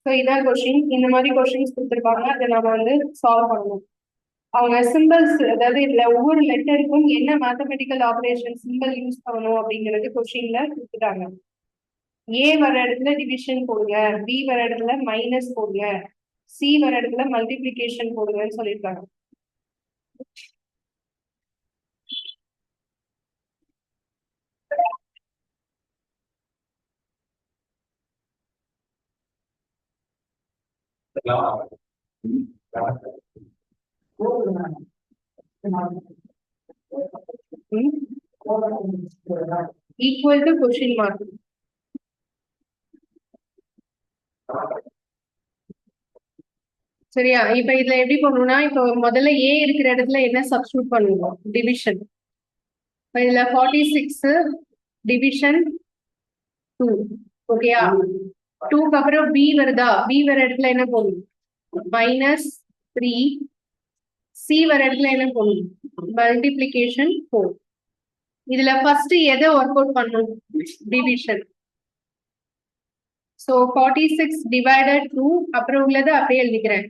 So இதான் question. இந்த மாதிரி கொஸ்டின்ஸ் கொடுத்துருப்பாங்க, அதை நம்ம வந்து சால்வ் பண்ணணும். அவங்க சிம்பிள்ஸ், அதாவது இதுல ஒவ்வொரு லெட்டருக்கும் என்ன மேத்தமெட்டிக்கல் ஆபரேஷன் சிம்பிள் யூஸ் பண்ணணும் அப்படிங்கிறது கொஸ்டின்ல கொடுத்துட்டாங்க. ஏ வர இடத்துல டிவிஷன் போடுங்க, பி வர இடத்துல மைனஸ் போடுங்க, சி வர இடத்துல மல்டிபிளிகேஷன் போடுங்கன்னு சொல்லியிருக்காங்க. Equal to question mark. சரியா? இப்ப இதுல எப்படி பண்ணணும்னா, இப்போ முதல்ல ஏ இருக்கிற இடத்துல என்ன சப்ஸ்டியூட் பண்ணுவோம்? டிவிஷன். இப்ப இதுல 46 டிவிஷன் 2. ஓகேயா? 2க்கு அப்புறம் பி வருதா? பி வர இடத்துல என்ன போடணும்? -3. சி வர இடத்துல என்ன போடணும்? மல்டிபிளிகேஷன் 4. இதுல ஃபர்ஸ்ட் எதை ஒர்க் அவுட் பண்ணணும்? டிவிஷன். ஸோ 46 டிவைடட் 2, அப்புறம் உள்ளதை அப்படியே எழுதிக்கிறேன்.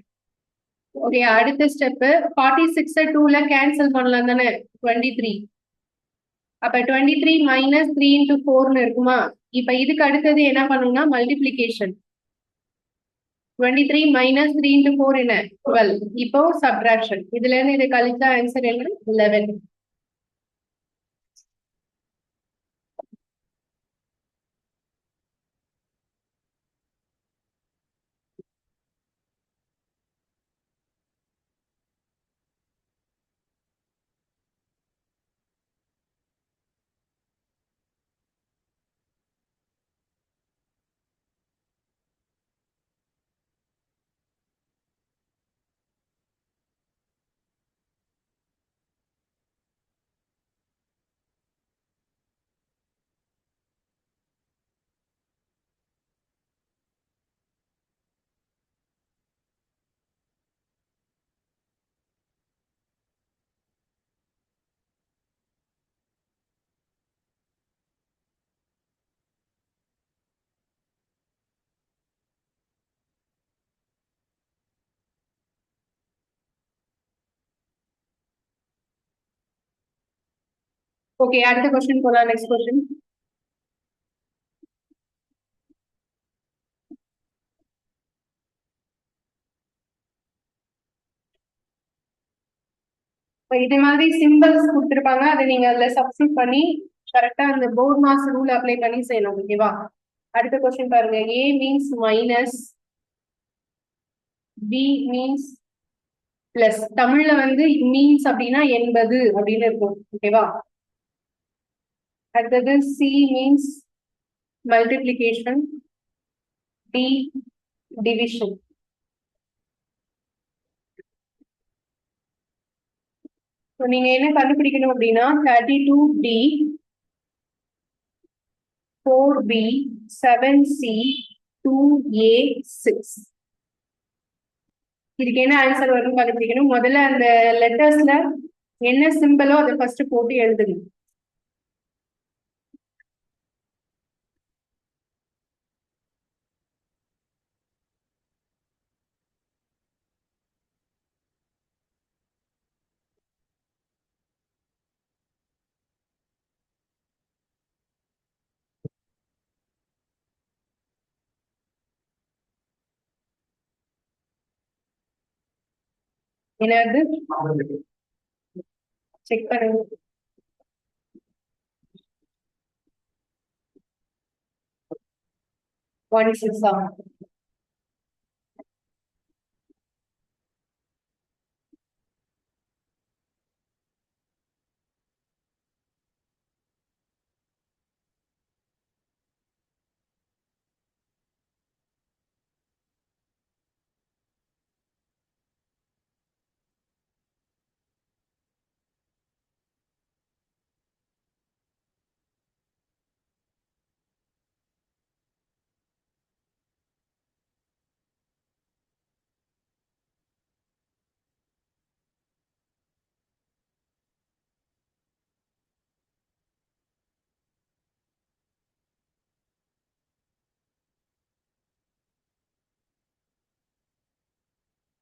ஓகே, அடுத்த ஸ்டெப் 46 2ல கேன்சல் பண்ணலாம் தானே? 23. அப்ப 23 மைனஸ் 3 இன்டூ 4ன்னு இருக்குமா? இப்ப இதுக்கு அடுத்தது என்ன பண்ணணும்னா மல்டிபிளிகேஷன். 23 மைனஸ் 3 இன்டூ 4 என்ன? 12. இப்போ சப்ட்ராக்ஷன். இதுல இருந்து இது கழிச்சா ஆன்சர் என்ன? 11. ஓகே, அடுத்த கொஸ்டின் போலாம். Next question. இதே மாதிரி சிம்பிள்ஸ் கொடுத்துருப்பாங்க, அதை நீங்க அதுல சப்ஸ்டியூட் பண்ணி கரெக்டா அந்த போர்ட் மாஸ் ரூல் அப்ளை பண்ணி செய்யணும். ஓகேவா? அடுத்த கொஸ்டின் பாருங்க. A means minus, B means plus. தமிழ்ல வந்து மீன்ஸ் அப்படின்னா 80 அப்படின்னு இருக்கும். ஓகேவா? அடுத்தது C means multiplication, D division. நீங்க என்ன கண்டுபிடிக்கணும் அப்படின்னா 32D 4B 7C 2A 6. இதுக்கு என்ன ஆன்சர் வரும் கண்டுபிடிக்கணும். முதல்ல அந்த லெட்டர்ஸ்ல என்ன சிம்பிளோ அதை ஃபர்ஸ்ட் போட்டு எழுதுங்க. என்னது? செக் பண்ணுங்க. 1 6 ஆ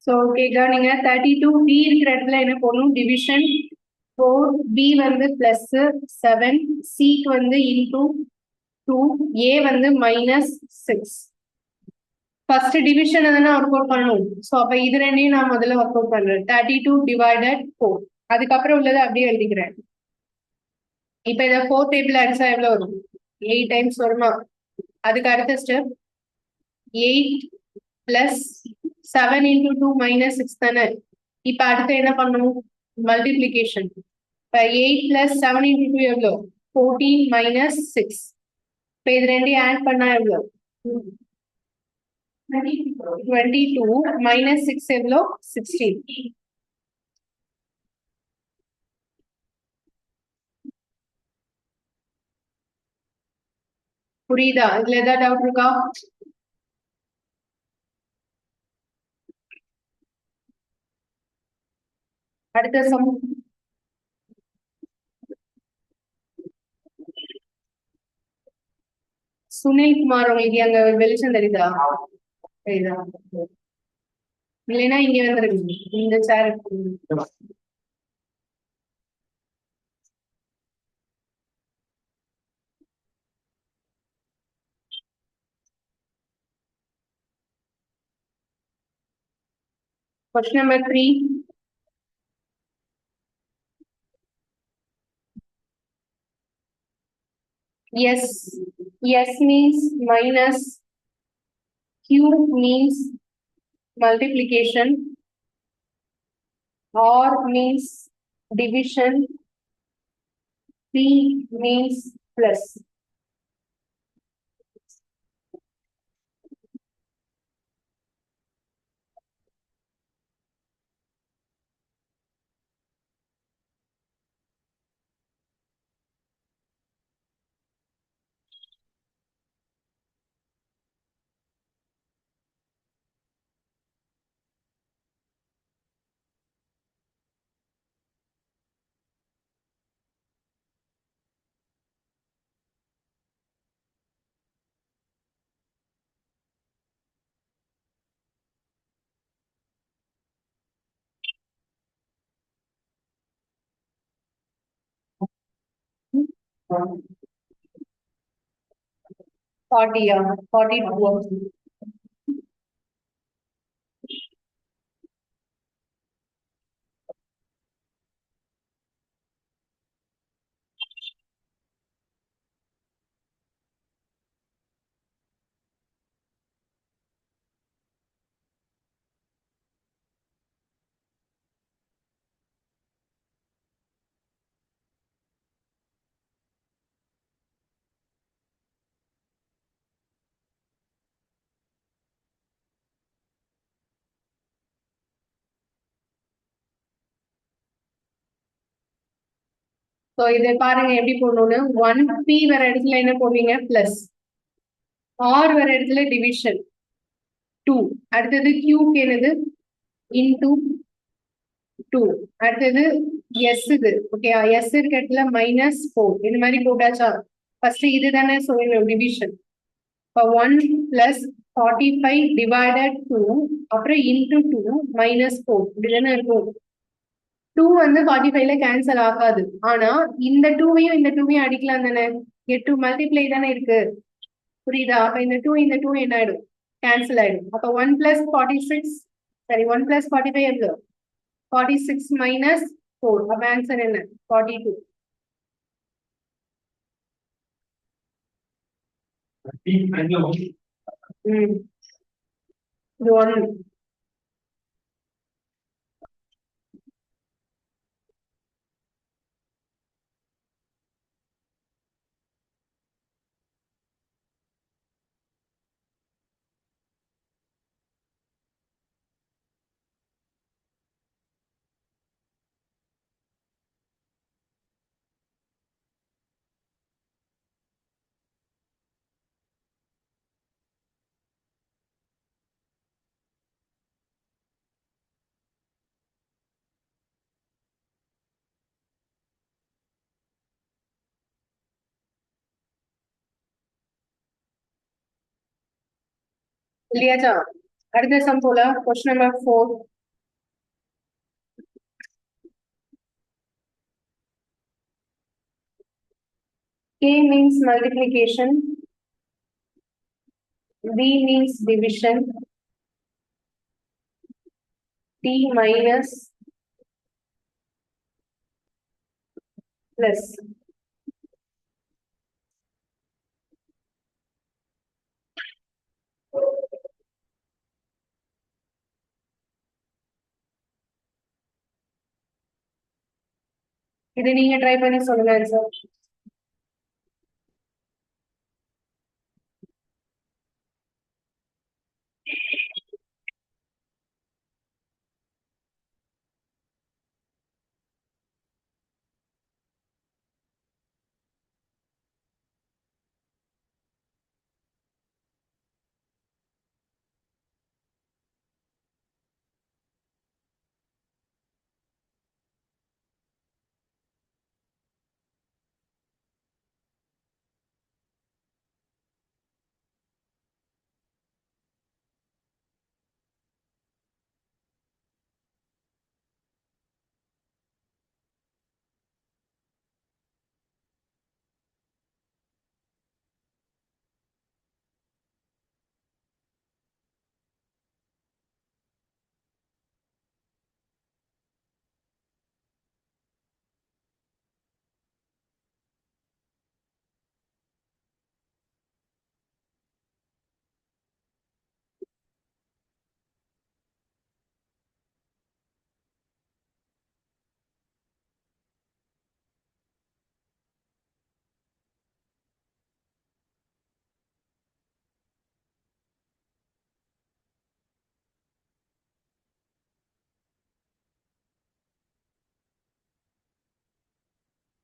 ஸோ ஓகேக்கா நீங்க 32 பி இருக்கிற இடத்துல என்ன போடணும் டிவிஷன் 4 பி வந்து பிளஸ் 7 சிக்கு வந்து இன்டூ 2 ஏ வந்து -6 ஃபர்ஸ்ட் டிவிஷன் தானே ஒர்க் அவுட் பண்ணணும் ஸோ அப்ப இது ரெண்டையும் நான் முதல்ல ஒர்க் அவுட் பண்றேன் 32 டிவைடட் 4 அதுக்கப்புறம் உள்ளதை அப்படியே எழுதிக்கிறேன் இப்ப இதை 4 டேபிள் அடிச்சா எவ்வளவு வரும் 8 டைம்ஸ் வருமா அதுக்கு அடுத்த ஸ்டெப் 8 பிளஸ் 7 into 2 minus 6 தானே இப்ப அடுத்து என்ன பண்ணணும் மல்டிப்ளிகேஷன் இப்ப 8 plus 7 into 2 எவ்வளோ 14 minus 6 இப்ப இது ரெண்டையும் ஆட் பண்ணா எவ்வளோ 22 minus 6 எவ்வளோ 16 புரியுதா இதுல ஏதாவது டவுட் இருக்கா அடுத்த சம் சுனில் குமார் உங்களுக்கு அங்க வெளிச்சம் தெரியுதா தெரியுதா இல்லைன்னா இங்க வந்துருங்க இந்த சேர் Question number 3. Yes. Yes means minus. Q means multiplication. R means division. P means plus. Forty, 42. So இதை பாருங்க எப்படி போடணும்னு 1P வர இடத்துல என்ன போடுவீங்க பிளஸ் R வர இடத்துல டிவிஷன் 2 அடுத்தது Qக்கு என்னது இன்டூ 2 அடுத்தது S இது ஓகே S இருக்க இடத்துல -4 இந்த மாதிரி போட்டாச்சா ஃபர்ஸ்ட் இது தானே சொல்லணும் டிவிஷன் இப்போ 1 பிளஸ் 45 டிவைடட் 2 அப்புறம் இன்டூ 2 -4 இப்படிதானே இருக்கும் 2 வந்து 45ல கேன்சல் ஆகாது ஆனா இந்த 2வையும் இந்த 2வையும் அடிக்கலாம் தானே 8 மல்டிப்ளை தானே இருக்கு புரியுதா அப்ப இந்த 2 இந்த 2 என்ன ஆயிடும் கேன்சல் ஆயிடும் அப்ப 1 பிளஸ் 46 சரி 1 பிளஸ் 45 எவ்வளோ 46 minus 4 அப்ப ஆன்சர் என்ன 42 P ம் இது 1. இல்லையாச்சா? அடுத்த சம் போல question number 4. K means multiplication, B means division, T minus plus. இது நீங்க ட்ரை பண்ணி சொல்லுங்க ஆன்சர்.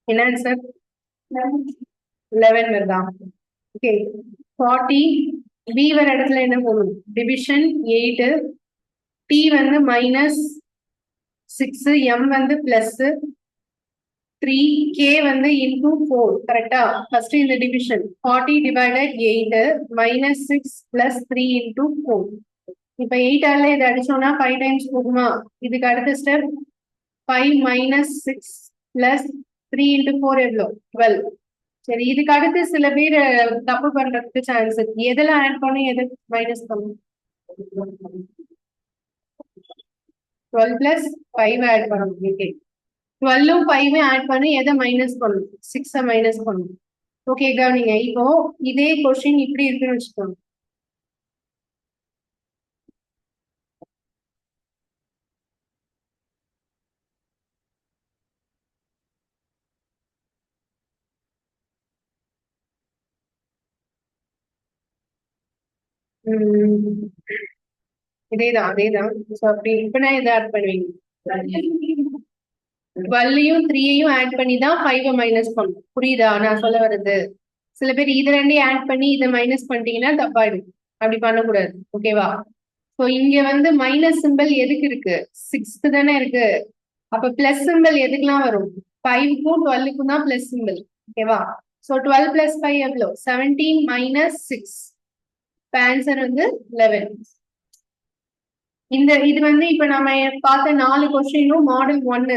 என்ன ஆன்சர்? 11 வருதா? ஓகே. 40 B வர இடத்துல என்ன போகணும்? டிவிஷன் 8, T வந்து மைனஸ் 6, M வந்து பிளஸ் 3, K வந்து இன்டூ 4. கரெக்டா? ஃபர்ஸ்ட் இந்த division 40 divided 8 minus 6 plus 3 into 4. இப்ப 8 ஆல இதை அடிச்சோம்னா 5 டைம்ஸ் போகுமா? இதுக்கு அடுத்த ஸ்டெப் 5 minus 6 plus 3 into 4 எவ்வளோ? 12. சரி, இதுக்கு அடுத்து சில பேர் தப்பு பண்றதுக்கு சான்ஸ் இருக்கு. எதுல ஆட் பண்ணி எது மைனஸ் பண்ணும்? 12 plus 5 ஆட் பண்ணணும். ஓகே, 12 5 ஆட் பண்ணி எதை மைனஸ் பண்ணணும்? 6 மைனஸ் பண்ணணும். ஓகே, கவனிங்க. இப்போ இதே கொஸ்டின் இப்படி இருக்குன்னு வச்சுக்கோங்க. இதேதான் அதேதான். ஸோ அப்படி இப்ப நான் இதை ஆட் பண்ணுவீங்க. 12யும் 3யையும் ஆட் பண்ணி தான் 5 மைனஸ் பண்ணும். புரியுதா நான் சொல்ல வர்றது? சில பேர் இது ரெண்டையும் ஆட் பண்ணி இதை மைனஸ் பண்ணிட்டீங்கன்னா தப்பாயிடும். அப்படி பண்ணக்கூடாது. ஓகேவா? ஸோ இங்க வந்து மைனஸ் சிம்பிள் எதுக்கு இருக்கு? 6க்கு தானே இருக்கு. அப்ப பிளஸ் சிம்பிள் எதுக்கெல்லாம் வரும்? 5க்கும் 12க்கும் தான் பிளஸ் சிம்பிள். ஓகேவா? ஸோ 12 பிளஸ் 5 எவ்வளோ? 17 மைனஸ் 6. இப்போ ஆன்சர் வந்து 11. இது வந்து இப்ப நம்ம பார்த்த 4 கொஸ்டினும் மாடல் 1.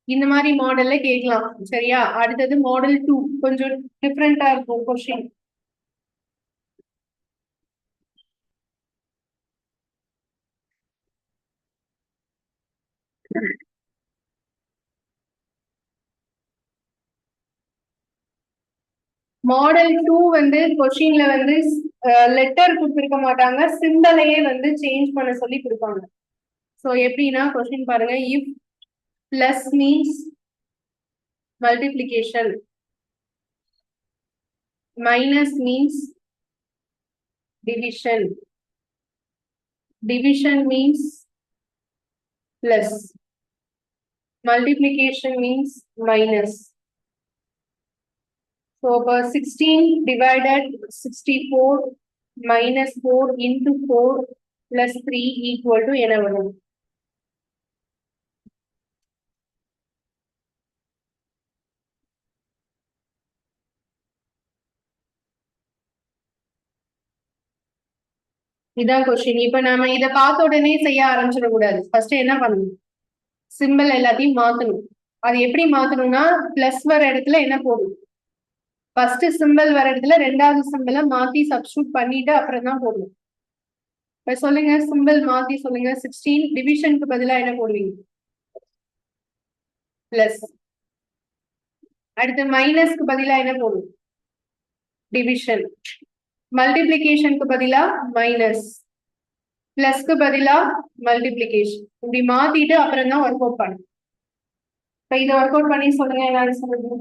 இந்த மாதிரி மாடல்ல கேட்கலாம். சரியா? அடுத்தது மாடல் 2 கொஞ்சம் டிஃப்ரெண்டா இருக்கும் கொஸ்டின். மாடல் 2 வந்து கொஸ்டின்ல வந்து லெட்டர் கொடுத்துருக்க மாட்டாங்க, சிம்பலையே வந்து சேஞ்ச் பண்ண சொல்லி கொடுப்பாங்க. ஸோ எப்படின்னா கொஸ்டின் பாருங்க, if plus means multiplication, minus means division, division means plus, multiplication means minus. So 16 divided 64 minus 4 into 4 plus 3 equal to என்ன வரும்? இதான் கொஸ்டின். இப்ப நாம இதை பார்த்த உடனே செய்ய ஆரம்பிச்சிடக்கூடாது. ஃபர்ஸ்ட் என்ன பண்ணணும், சிம்பிள் எல்லாத்தையும் மாத்தணும். அது எப்படி மாத்தணும்னா, பிளஸ் வர இடத்துல என்ன போடணும், ஃபர்ஸ்ட் சிம்பிள் வர இடத்துல ரெண்டாவது சிம்பிளை மாத்தி சப்ஸ்டியூட் பண்ணிட்டு அப்புறம் தான் போடணும். இப்ப சொல்லுங்க, சிம்பிள் மாத்தி சொல்லுங்க. 16 டிவிஷனுக்கு பதிலா என்ன போடுவீங்க? பிளஸ். அடுத்து மைனஸ்க்கு பதிலா என்ன போடுவோம்? டிவிஷன். மல்டிபிளிகேஷனுக்கு பதிலா மைனஸ், பிளஸ்க்கு பதிலா மல்டிபிளிகேஷன். இப்படி மாத்திட்டு அப்புறம் தான் ஒர்க் அவுட் பண்ணும். இப்ப இதை ஒர்க் அவுட் பண்ணி சொல்லுங்க, என்ன சொல்லுங்க.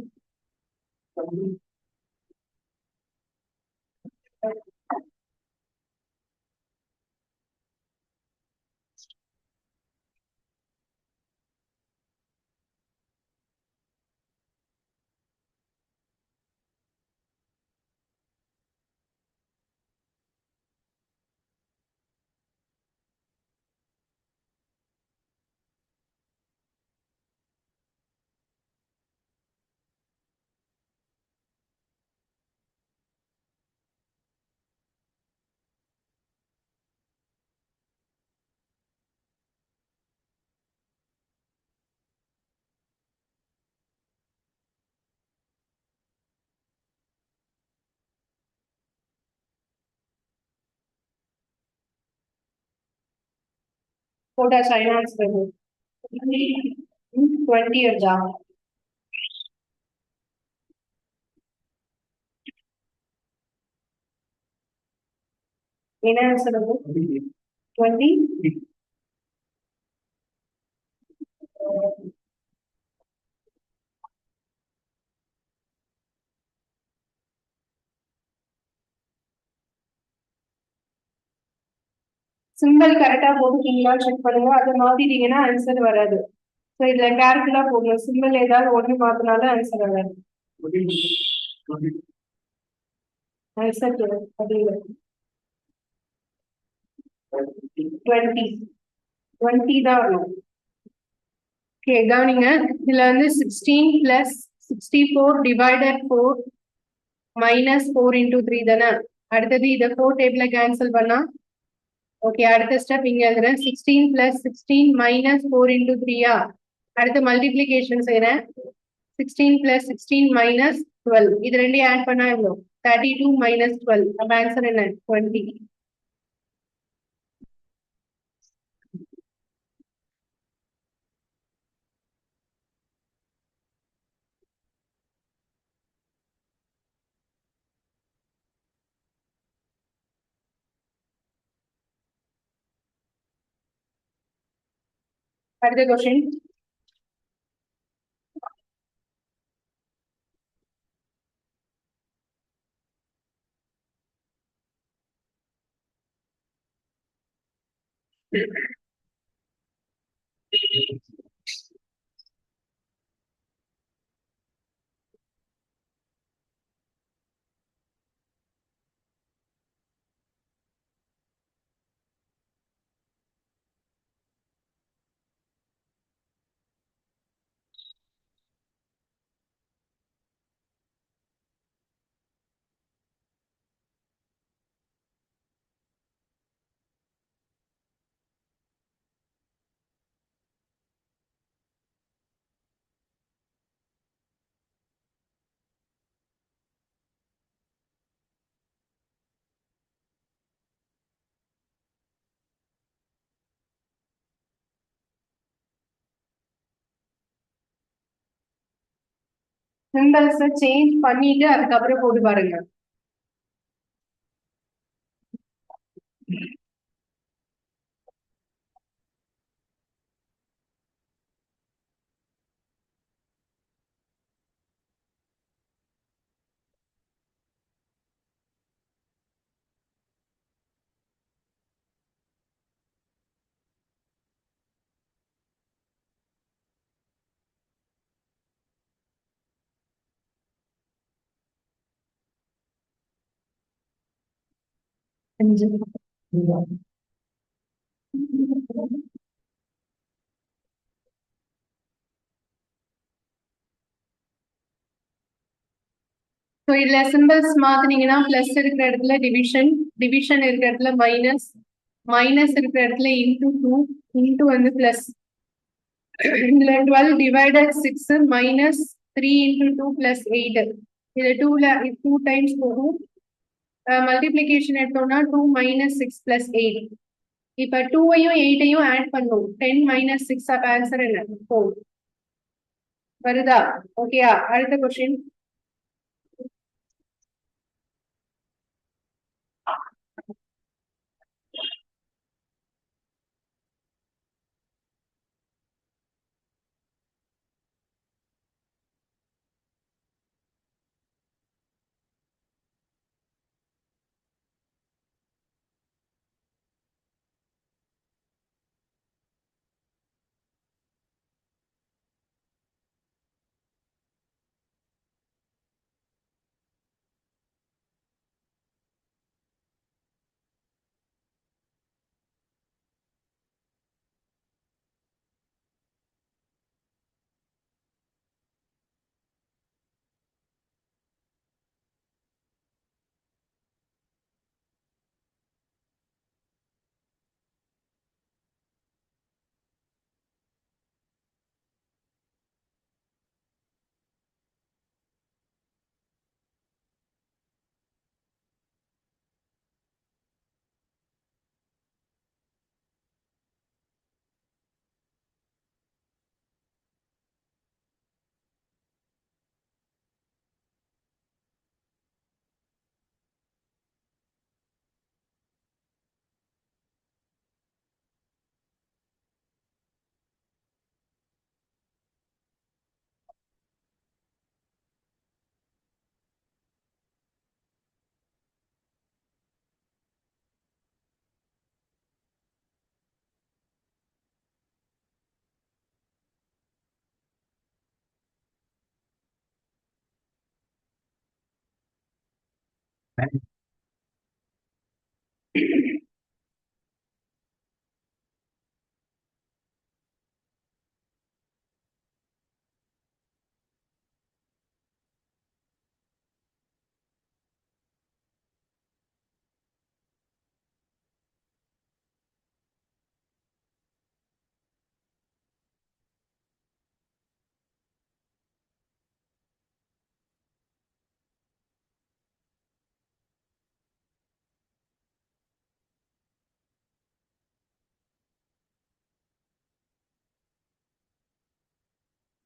போட்டா சைனாஸ் 20 வருதா? என்ன சொல்லுங்க, 20. சிம்பிள் கரெக்டா போட்டுட்டீங்களா செக் பண்ணுங்க. அதை மாத்திட்டீங்கன்னா ஆன்சர் வராது. ஸோ இதுல கேர்ஃபுல்லா போடணும். சிம்பிள் ஏதாவது ஒண்ணு மாத்தினாலும் ஆன்சர் வராது. ஆன்சர் 20 தான் வரும். ஓகே, கவனிங்க. இதுல வந்து 16 பிளஸ் 64 டிவைடட் 4 மைனஸ் 4 இன்டூ 3 தானே. அடுத்தது இதை 4 டேபிள கேன்சல் பண்ணா ஓகே. அடுத்த ஸ்டெப் இங்க எழுதுறேன், 16 பிளஸ் 16 மைனஸ் 4 இன்டூ 3யா. அடுத்து மல்டிபிளிகேஷன் செய்யறேன், 16 பிளஸ் 16 மைனஸ் 12. இது ரெண்டையும் ஆட் பண்ணா எவ்வளோ? 32 மைனஸ் 12. அப்ப ஆன்சர் என்ன? 20. அடுத்த கொஸ்டின். சிம்பிள்ஸ் சேஞ்ச் பண்ணிட்டு அதுக்கப்புறம் போட்டு பாருங்க. ஸோ இதுல சிம்பிள்ஸ் மாத்தினீங்கன்னா பிளஸ் இருக்கிற இடத்துல டிவிஷன், டிவிஷன் இருக்கிற இடத்துல மைனஸ், மைனஸ் இருக்கிற இடத்துல இன்டூ டூ, இன்டூ வந்து பிளஸ். இதுல 12 டிவைடட் 6 மைனஸ் 3 இன்டூ 2 பிளஸ் 8. இதுல 2 டைம்ஸ் போகும். மல்டிப்ளிகேஷன் எடுத்தோம்னா 2 மைனஸ் 6 பிளஸ் 8. இப்ப 2ஐயும் 8ஐயும் ஆட் பண்ணும். 10 மைனஸ் 6 அப்ப ஆன்சர் என்ன? 4 வருதா? ஓகேயா? அடுத்த கொஸ்டின்.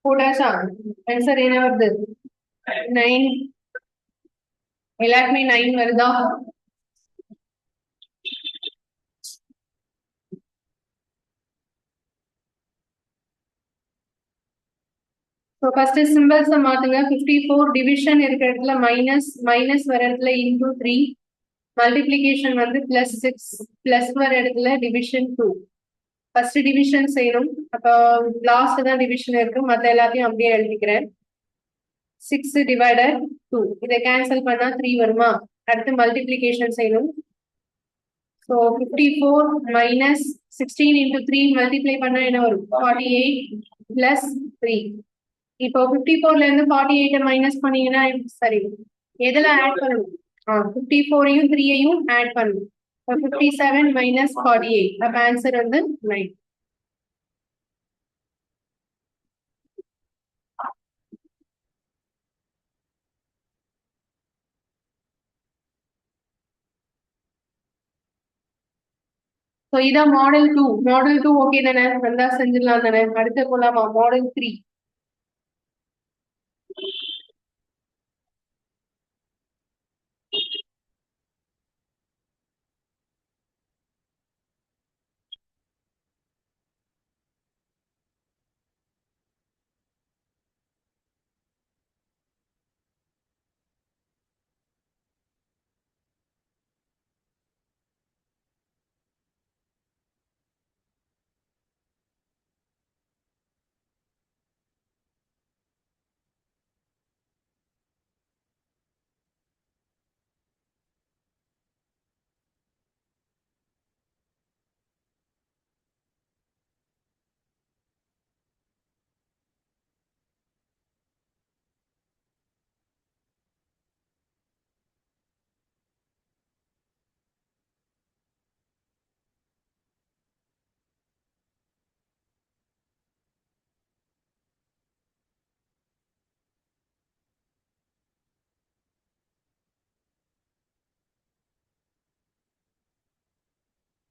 போட்டாச்சா? ஆன்சர் என்ன வருது? 9. எல்லாருக்குமே 9 வருதா? ஸோ ஃபர்ஸ்ட் சிம்பிள்ஸ் மாத்துங்க. 54 டிவிஷன் இருக்கிற இடத்துல மைனஸ், மைனஸ் வர இடத்துல இன்டூ 3, மல்டிப்ளிகேஷன் வந்து பிளஸ் 6, பிளஸ் வர இடத்துல டிவிஷன் 2. ஃபர்ஸ்ட் டிவிஷன் செய்யணும். அப்போ லாஸ்ட் தான் டிவிஷன் இருக்கு, மற்ற எல்லாத்தையும் அப்படியே எழுதிக்கிறேன். 6 டிவைடட் 2, இதை கேன்சல் பண்ணா 3 வருமா? அடுத்து மல்டிப்ளிகேஷன் செய்யணும். ஸோ 54 மைனஸ் 16 இன்டூ 3 மல்டிப்ளை பண்ணா என்ன வரும்? 48 பிளஸ் 3. இப்போ 54ல இருந்து 48 மைனஸ் பண்ணீங்கன்னா சரி, எதுல ஆட் பண்ணணும்? 54ஐயும் 3ஐயும் ஆட் பண்ணணும். 57 மைனஸ் 48, அப்ப ஆன்சர் வந்து 9. ஸோ இதான் மாடல் 2. மாடல் 2 ஓகே தானே? வந்தா செஞ்சிடலாம் தானே? அடுத்து போலாமா? மாடல் 3.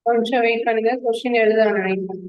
கொஞ்சம் வெயிட் பண்ணுங்க, கொஸ்டின் எழுத நினைக்கிறேன்.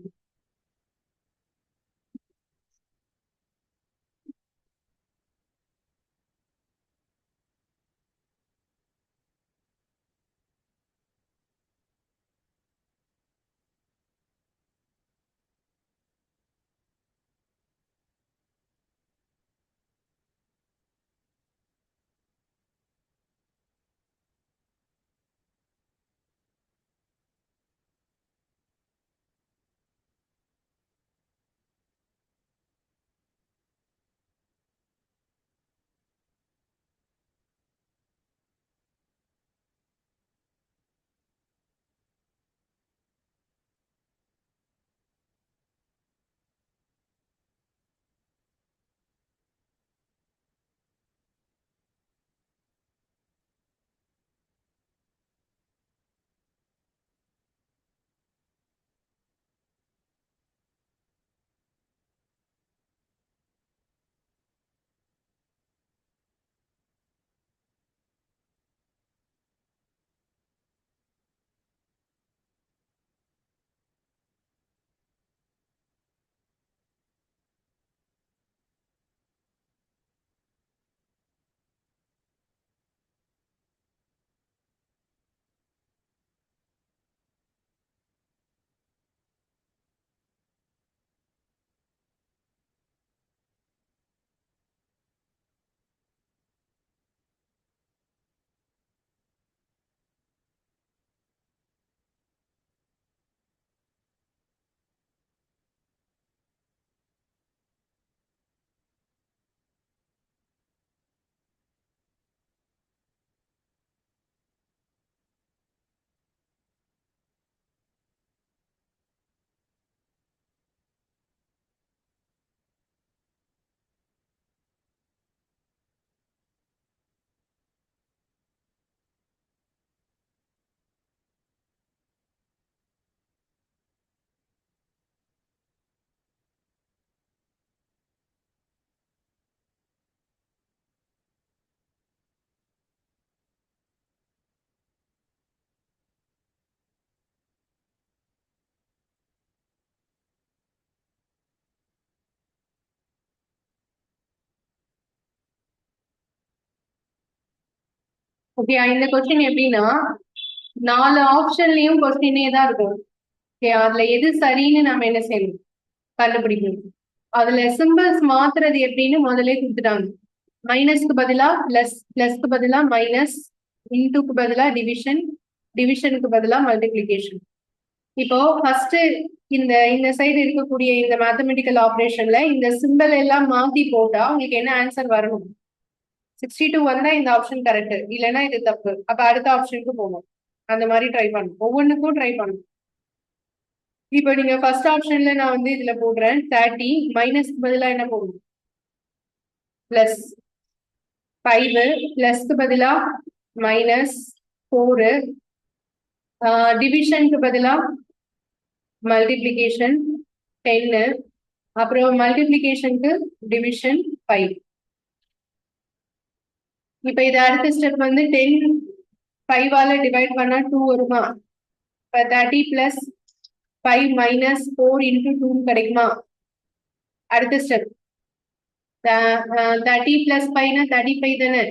ஓகே, இந்த கொஸ்டின் எப்படின்னா 4 ஆப்ஷன்லயும் கொஸ்டினே தான் இருக்கும். ஓகே, அதுல எது சரின்னு நம்ம என்ன செய்யணும், கண்டுபிடிக்கணும். அதுல சிம்பிள்ஸ் மாத்துறது எப்படின்னு முதல்ல கொடுத்துட்டாங்க. மைனஸ்க்கு பதிலா பிளஸ், பிளஸ்க்கு பதிலா மைனஸ், இன்டூக்கு பதிலா டிவிஷன், டிவிஷனுக்கு பதிலா மல்டிபிளிகேஷன். இப்போ ஃபர்ஸ்ட் இந்த இந்த சைடு இருக்கக்கூடிய இந்த மேத்தமெட்டிக்கல் ஆபரேஷன்ல இந்த சிம்பிள் எல்லாம் மாத்தி போட்டா உங்களுக்கு என்ன ஆன்சர் வரணும்? 62 வந்தா இந்த ஆப்ஷன் கரெக்ட், இல்லைன்னா இது தப்பு. அப்ப அடுத்த ஆப்ஷனுக்கு போகணும். அந்த மாதிரி ட்ரை பண்ணணும், ஒவ்வொன்றுக்கும் ட்ரை பண்ணணும். இப்போ நீங்க ஃபர்ஸ்ட் ஆப்ஷன்ல நான் வந்து இதுல போடுறேன் 30, மைனஸ்க்கு பதிலா என்ன போடணும்? பிளஸ் 5, பிளஸ்க்கு பதிலா மைனஸ் 4, டிவிஷனுக்கு பதிலா மல்டிப்ளிகேஷன் 10, அப்புறம் மல்டிப்ளிகேஷனுக்கு டிவிஷன் 5. இப்ப இது அடுத்த ஸ்டெப் வந்து 10 5ஆல டிவைட் பண்ணா 2 வருமா? இப்ப 30 பிளஸ் 5 மைனஸ் 4 இன்டூ 2 கிடைக்குமா? அடுத்த ஸ்டெப் 30 பிளஸ் 5னா 35 தானே.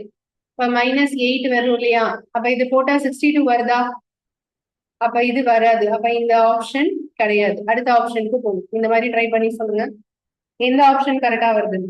இப்ப மைனஸ் 8 வரும் இல்லையா? அப்ப இது போட்டா 62 வருதா? அப்ப இது வராது. அப்ப இந்த ஆப்ஷன் கிடையாது. அடுத்த ஆப்ஷனுக்கு போகும். இந்த மாதிரி ட்ரை பண்ணி சொல்லுங்க, எந்த ஆப்ஷன் கரெக்டா வருது?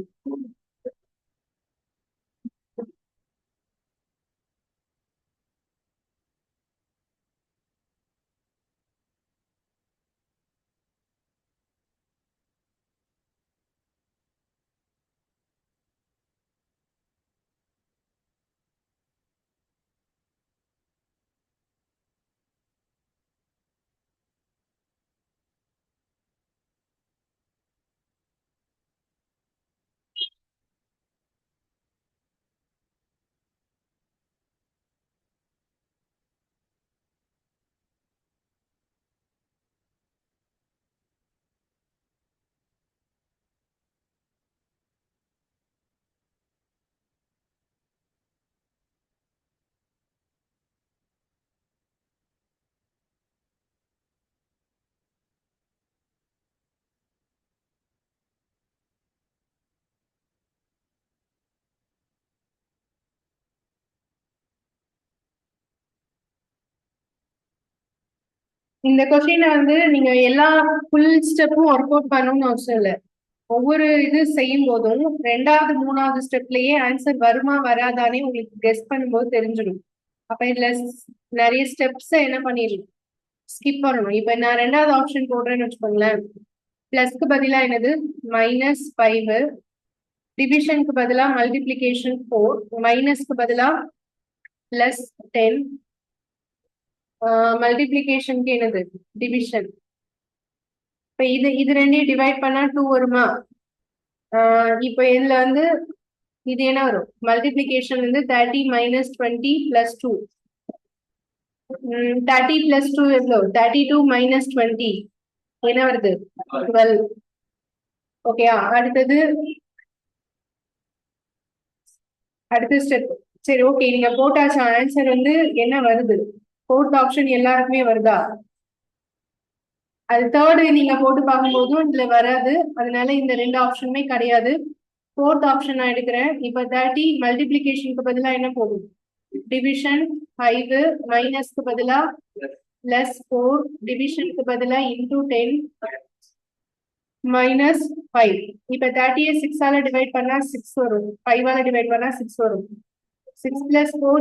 இந்த கொஸ்டினை வந்து நீங்க எல்லா ஃபுல் ஸ்டெப்பும் ஒர்க் அவுட் பண்ணணும்னு அவசியம் இல்லை. ஒவ்வொரு இது செய்யும் போதும் ரெண்டாவது மூணாவது ஸ்டெப்லயே ஆன்சர் வருமா வராதானே உங்களுக்கு கெஸ் பண்ணும்போது தெரிஞ்சிடும். அப்ப இதுல நிறைய ஸ்டெப்ஸ் என்ன பண்ணிடணும், ஸ்கிப் பண்ணணும். இப்ப நான் ரெண்டாவது ஆப்ஷன் போடுறேன்னு வச்சுக்கோங்களேன். பிளஸ்க்கு பதிலா என்னது -5, டிவிஷனுக்கு பதிலா மல்டிபிளிகேஷன் 4, மைனஸ்க்கு பதிலா +10, மல்டிபிளிகேஷனுக்கு என்னது டிவிஷன். இப்ப இது ரெண்டையும் டிவைட் பண்ணா 2 வருமா? இப்ப இதுல வந்து இது என்ன வரும், மல்டிபிளிகேஷன் வந்து 30 - 20 + 2. 30 + 2 எவ்வளோ? 32 - 20 என்ன வருது? 12. ஓகேயா? அடுத்த ஸ்டெப். சரி, ஓகே, நீங்க போட்டாச்சு. ஆன்சர் வந்து என்ன வருது? ஃபோர்த் ஆப்ஷன் எல்லாருக்குமே வருதா? அது தேர்டு நீங்க போட்டு பார்க்கும்போதும் இதுல வராது. அதனால இந்த ரெண்டு ஆப்ஷனுமே கிடையாது. ஃபோர்த் ஆப்ஷன் நான் எடுக்கிறேன். இப்ப 30 மல்டிபிளிகேஷனுக்கு பதிலா என்ன போடும்? டிவிஷன் 5, மைனஸ்க்கு பதிலா +4, டிவிஷனுக்கு பதிலா × 10 -5. இப்ப 30 6 ஆல டிவைட் பண்ணா 6 வரும், 5 ஆல டிவைட் பண்ணா 6 வரும். 6 + 4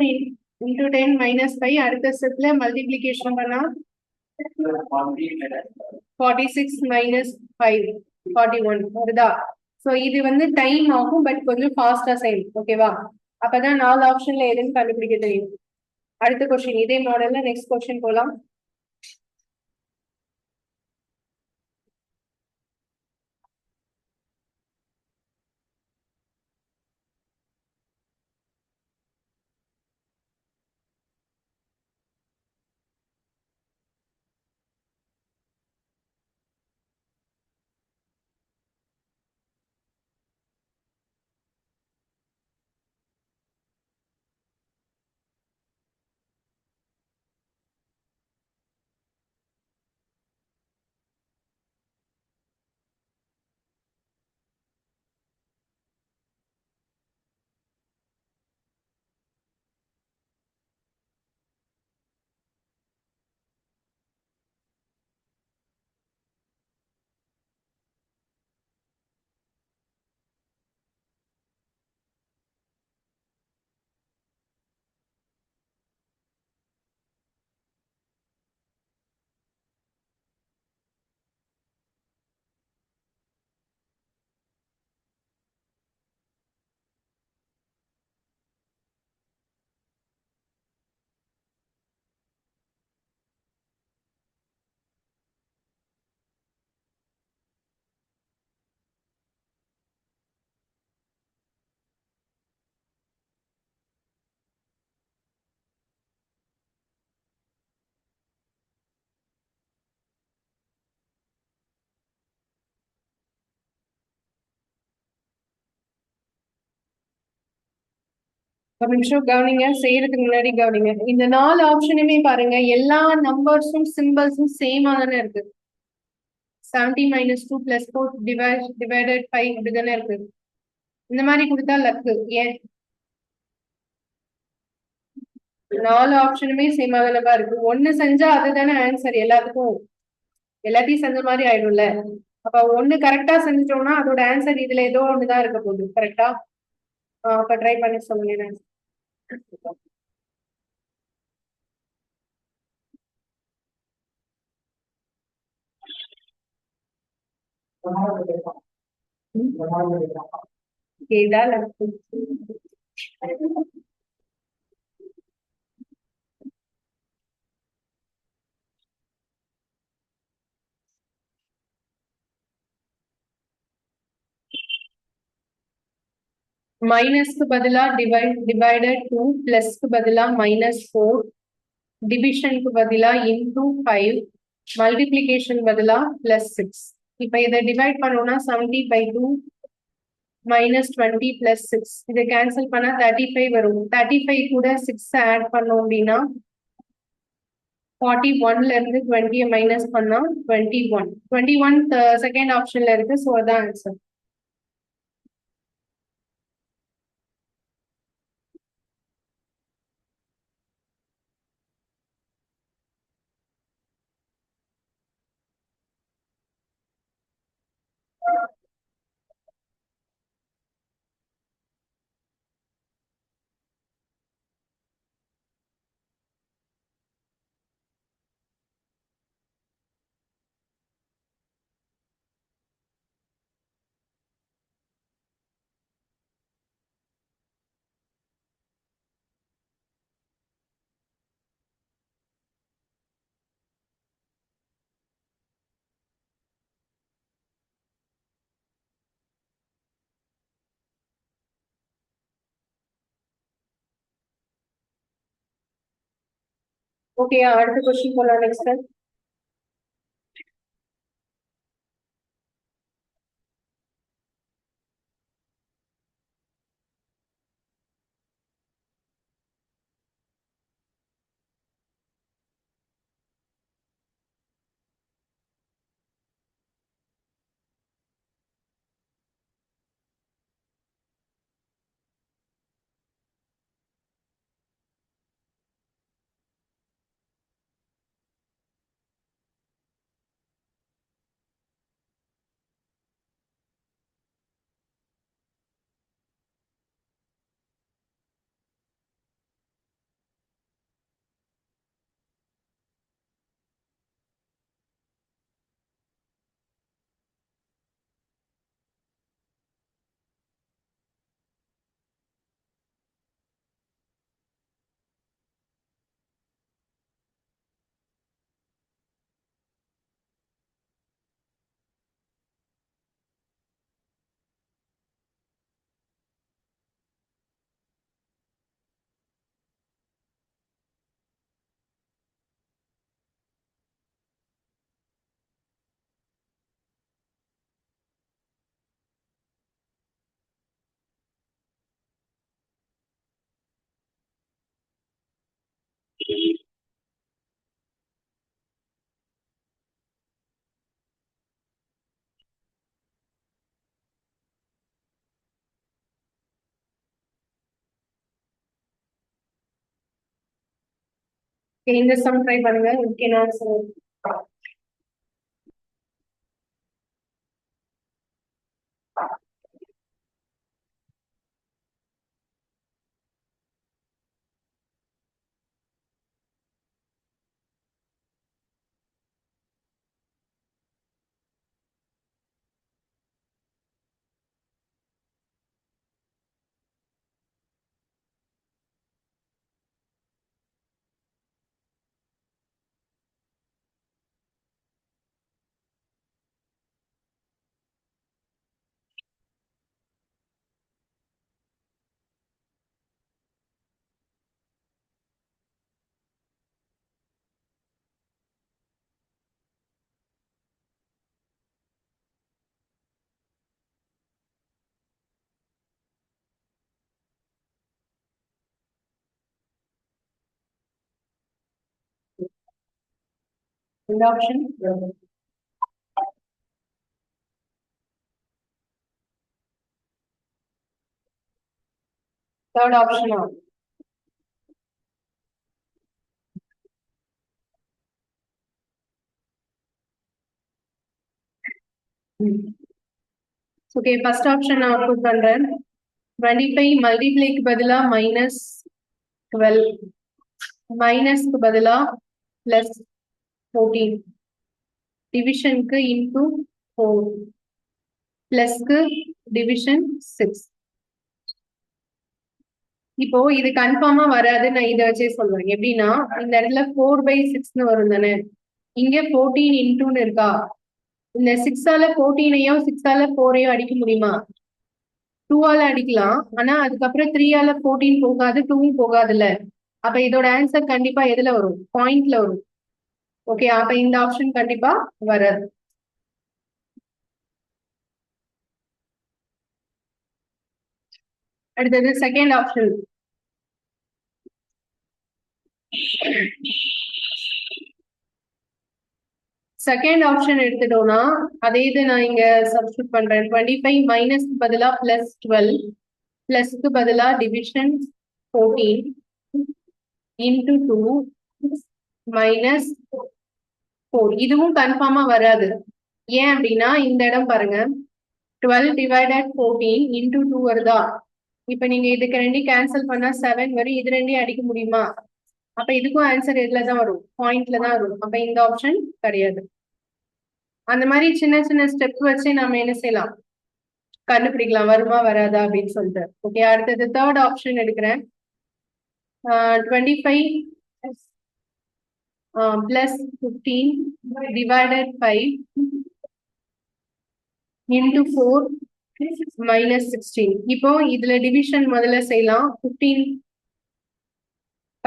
× 10 -5. அடுத்த ஸ்டெப்ல மல்டிபிளிகேஷன் பண்ணா 46 - 5 41 வருதா? சோ இது வந்து டைம் ஆகும், பட் கொஞ்சம் ஃபாஸ்டா செய்யும். ஓகேவா? அப்பதான் 4 ஆப்ஷன்ல எதுன்னு கண்டுபிடிக்க தெரியும். அடுத்த கொஸ்டின் இதே மாடல்ல நெக்ஸ்ட் கொஸ்டின் போலாம். ஒரு நிமிஷம் கவனிங்க, செய்யறதுக்கு முன்னாடி கவனிங்க. இந்த 4 ஆப்ஷனுமே பாருங்க, எல்லா நம்பர்ஸும் சிம்பிள்ஸும் சேமா தானே இருக்கு. 70 - 2 + 4 divided 5 இப்படிதானே இருக்கு. இந்த மாதிரி கொடுத்தா லக்கு. ஏன் 4 ஆப்ஷனுமே சேமா தானே இருக்கு. ஒண்ணு செஞ்சா அதுதானே ஆன்சர் எல்லாத்துக்கும். எல்லாத்தையும் செஞ்ச மாதிரி ஆயிடும்ல. அப்ப ஒண்ணு கரெக்டா செஞ்சிட்டோம்னா அதோட ஆன்சர் இதுல ஏதோ ஒண்ணுதான் இருக்க போகுது. கரெக்டா? அப்ப ட்ரை பண்ணி சொல்லுங்க. கேடா லக்கு. மைனஸ்க்கு பதிலா டிவைடட் 2, பிளஸ்க்கு பதிலா -4, டிவிஷனுக்கு பதிலா × 5, மல்டிபிளிகேஷன் பதிலா +6. இப்ப இதை டிவைட் பண்ணோம்னா 70/2 -20 + 6. இதை கேன்சல் பண்ணா 35 வரும். 35 கூட 6 ஆட் பண்ணோம் அப்படின்னா 41ல இருந்து 20 மைனஸ் பண்ணா 21. 21 செகண்ட் ஆப்ஷன்ல இருக்கு. ஸோ அதான் ஆன்சர். ஓகே, அடுத்த கொஸ்டின் போலாம். நெக்ஸ்ட் இந்த சம் ட்ரை பண்ணுங்க. ஓகே, நான் இந்த ஆப்ஷன் தேர்ட் ஆப்ஷனா? ஓகே, ஃபர்ஸ்ட் ஆப்ஷன் நான் அப்ரூவ் பண்றேன். 25 மல்டிப்ளைக்கு பதிலா -12, மைனஸ்க்கு பதிலா +14, டிவிஷனுக்கு இன்டூ 4, பிளஸ்க்கு டிவிஷன் 6. இப்போ இது கன்ஃபார்மா வராது. நான் இதை வச்சே சொல்றேன். எப்படின்னா, இந்த இடத்துல 4/6 வரும் தானே, இங்க 14 இன்டூன்னு இருக்கா, இந்த 6ஆல 14ஐயும் 6ஆல 4ஐயும் அடிக்க முடியுமா? 2ஆல அடிக்கலாம். ஆனா அதுக்கப்புறம் 3ஆல 14 போகாது, 2வும் போகாதுல்ல. அப்ப இதோட ஆன்சர் கண்டிப்பா எதுல வரும்? பாயிண்ட்ல வரும். ஓகே, அப்ப இந்த ஆப்ஷன் கண்டிப்பா வராது. அடுத்தது செகண்ட் ஆப்ஷன். செகண்ட் ஆப்ஷன் எடுத்துட்டோம்னா அதே இது நான் இங்க சப்ஸ்டியூட் பண்றேன். 25 மைனஸ்க்கு பதிலா +12, பிளஸ்க்கு பதிலா டிவிஷன் 14 இன்டூ 2 மைனஸ் 4. இதுவும் கன்ஃபார்மா வராது. ஏன் அப்படின்னா இந்த இடம் பாருங்க, 12 டிவைடட் 14 இன்டூ 2 வருதா. இப்ப நீங்க இதுக்கு ரெண்டையும் கேன்சல் பண்ணா 7 வரும். இது ரெண்டையும் அடிக்க முடியுமா? அப்ப இதுக்கும் ஆன்சர் எதுல தான் வரும்? பாயிண்ட்ல தான் வரும். அப்ப இந்த ஆப்ஷன் கிடையாது. அந்த மாதிரி சின்ன சின்ன ஸ்டெப் வச்சு நம்ம என்ன செய்யலாம், கண்டுபிடிக்கலாம் வருமா வராதா அப்படின்னு சொல்லிட்டு. ஓகே, அடுத்தது தேர்ட் ஆப்ஷன் எடுக்கிறேன். 25 +15 divided 5 into 4 minus 16. இப்போ இதுல டிவிஷன் முதல்ல செய்யலாம். 15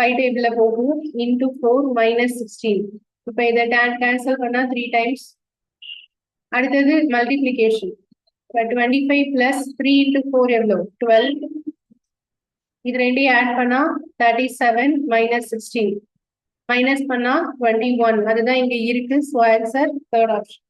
5 டேபிள்ல போகும் இன்டூ 4 மைனஸ் 16. இப்போ இதை கேன்சல் பண்ணா 3 டைம்ஸ். அடுத்தது மல்டிப்ளிகேஷன். 25 பிளஸ் 3 இன்டூ 4 எவ்வளோ 12. இது ரெண்டையும் ஆட் பண்ணா 37 மைனஸ் 16. மைனஸ் பண்ணா 21. அதுதான் இங்க இருக்கு. So answer third option.